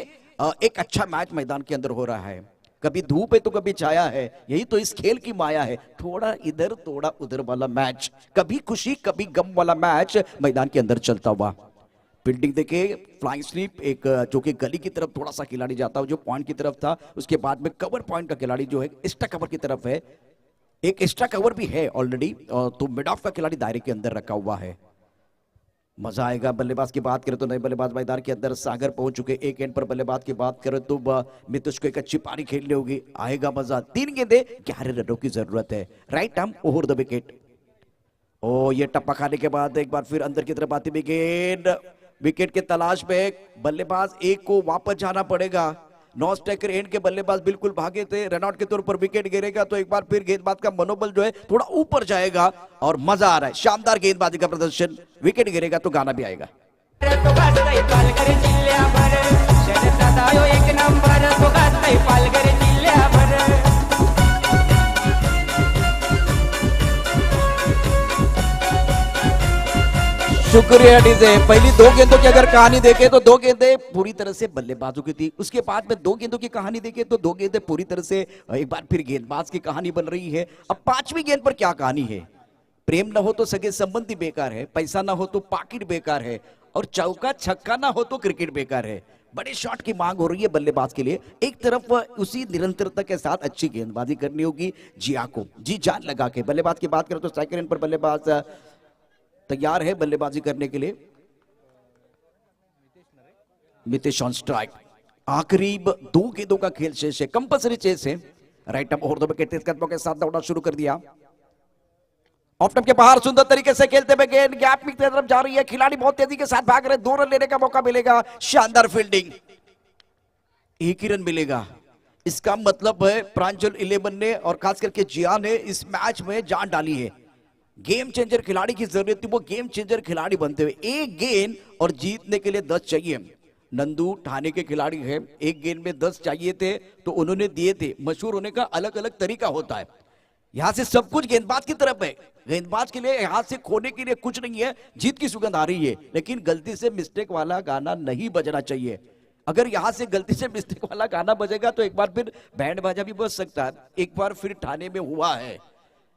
एक अच्छा मैच मैदान के अंदर हो रहा है। कभी धूप है तो कभी छाया है, यही तो इस खेल की माया है। थोड़ा इधर थोड़ा उधर वाला मैच, कभी खुशी कभी गम वाला मैच मैदान के अंदर चलता हुआ। फील्डिंग देखे, फ्लाइंग स्वीप, एक जो कि गली की तरफ थोड़ा सा खिलाड़ी जाता है जो पॉइंट की तरफ था, उसके बाद में कवर पॉइंट का खिलाड़ी जो है एक्स्ट्रा कवर की तरफ है। एक एक्स्ट्रा कवर भी है ऑलरेडी, तो मिड ऑफ का खिलाड़ी दायरे के अंदर रखा हुआ है। मजा आएगा। बल्लेबाज की बात करें तो नए बल्लेबाज मैदान के अंदर सागर पहुंच चुके। एक एंड पर बल्लेबाज की बात करें तो मितुष को एक अच्छी पारी खेलनी होगी, आएगा मजा। 3 गेंदें 11 रनों की जरूरत है। Right arm over the wicket. ओ ये टप्पा खाने के बाद एक बार फिर अंदर की तरफ आती हुई गेंद, विकेट के तलाश में बल्लेबाज एक को वापस जाना पड़ेगा। नॉन स्ट्राइकर एंड के बल्लेबाज बिल्कुल भागे थे, रनआउट के तौर पर विकेट गिरेगा तो एक बार फिर गेंदबाज का मनोबल जो है थोड़ा ऊपर जाएगा और मजा आ रहा है। शानदार गेंदबाजी का प्रदर्शन, विकेट गिरेगा तो गाना भी आएगा। शुक्रिया डीजे। पहली 2 गेंदों की अगर कहानी देखें तो 2 गेंदें पूरी तरह से बल्लेबाजों की थी। उसके बाद में 2 गेंदों की कहानी देखें तो 2 गेंदें पूरी तरह से एक बार फिर गेंदबाज की कहानी बन रही है। अब 5वीं गेंद पर क्या कहानी है? प्रेम ना हो तो सगे संबंधी बेकार है, पैसा ना हो तो पाकिट बेकार है, और चौका छक्का ना हो तो क्रिकेट बेकार है। बड़े शॉट की मांग हो रही है बल्लेबाज के लिए। एक तरफ उसी निरंतरता के साथ अच्छी गेंदबाजी करनी होगी जिया को, जी जान लगा के। बल्लेबाज की बात करें तो स्ट्राइकर एंड पर बल्लेबाज तैयार है बल्लेबाजी करने के लिए। Mitesh on strike. आखिरी 2 गेंदों का खेल शेष है, कंपल्सरी चेस है। Right up over the wicket, तेज कदमों के साथ दौड़ना शुरू कर दिया। ऑफ स्टंप के बाहर सुंदर तरीके से खेलते हुए गेंद गैप में तरफ जा रही है, खिलाड़ी बहुत तेजी के साथ भाग रहे, 2 रन लेने का मौका मिलेगा। शानदार फील्डिंग, 1 ही रन मिलेगा। इसका मतलब है प्रांजल 11 ने और खास करके जिया ने इस मैच में जान डाली है। गेम चेंजर खिलाड़ी की जरूरत थी, वो गेम चेंजर खिलाड़ी बनते हुए एक गेंद और जीतने के लिए 10 चाहिए। नंदू ठाणे के खिलाड़ी हैं, एक गेंद में 10 चाहिए थे तो उन्होंने दिए थे। मशहूर होने का अलग अलग तरीका होता है। यहां से सब कुछ गेंदबाज की तरफ है। गेंदबाज के लिए यहां से खोने के लिए कुछ नहीं है, जीत की सुगंध आ रही है, लेकिन गलती से मिस्टेक वाला गाना नहीं बजना चाहिए। अगर यहां से गलती से मिस्टेक वाला गाना बजेगा तो एक बार फिर बैंड बाजा भी बज सकता है। एक बार फिर ठाणे में हुआ है,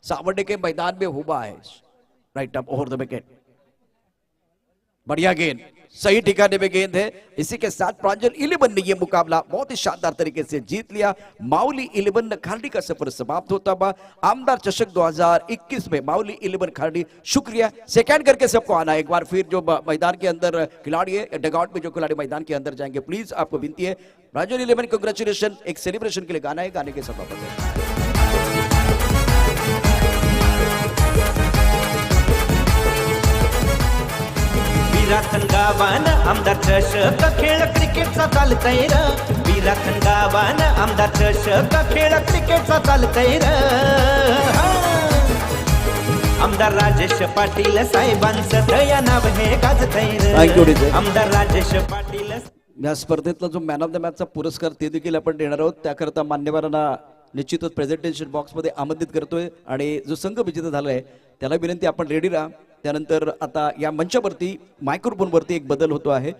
सावंडे के मैदान में हुआ है। Right up over the wicket, बढ़िया गेंद, सही ठिकाने में गेंद है। इसी के साथ प्रांजल 11 ने यह मुकाबला बहुत ही शानदार तरीके से जीत लिया। माउली 11 खारडी का सफर समाप्त होता हुआ आमदार चषक 2021 में माउली 11 खारडी शुक्रिया। सेकंड करके सबको आना है। एक बार फिर जो मैदान के अंदर खिलाड़ी है, डगआउट में जो खिलाड़ी मैदान के अंदर जाएंगे, प्लीज आपको विनती है। प्रांजल 11 कांग्रेचुलेशन, एक सेलिब्रेशन के लिए गाना है, गाने के सब वापस है। विराथन गावान आमदार चषक खेळ क्रिकेटचा चालतय र, विराथन गावान आमदार चषक खेळ क्रिकेटचा चालतय र। आमदार राजेश पाटील साहेबांचं दया नाव हे गाजतय Thank you, र, DJ. आमदार राजेश पाटील। या स्पर्धेतला जो मॅन ऑफ द मॅचचा पुरस्कार ते देखील आपण देणार आहोत। त्याकरता मान्यवरांना निश्चितच प्रेझेंटेशन बॉक्समध्ये आमंत्रित करतोय आणि जो संघ विजेता झालाय त्याला विनंती आपण रेडी राहा। त्यानंतर आता या मंचावरती मायक्रोफोनवरती एक बदल होतो आहे।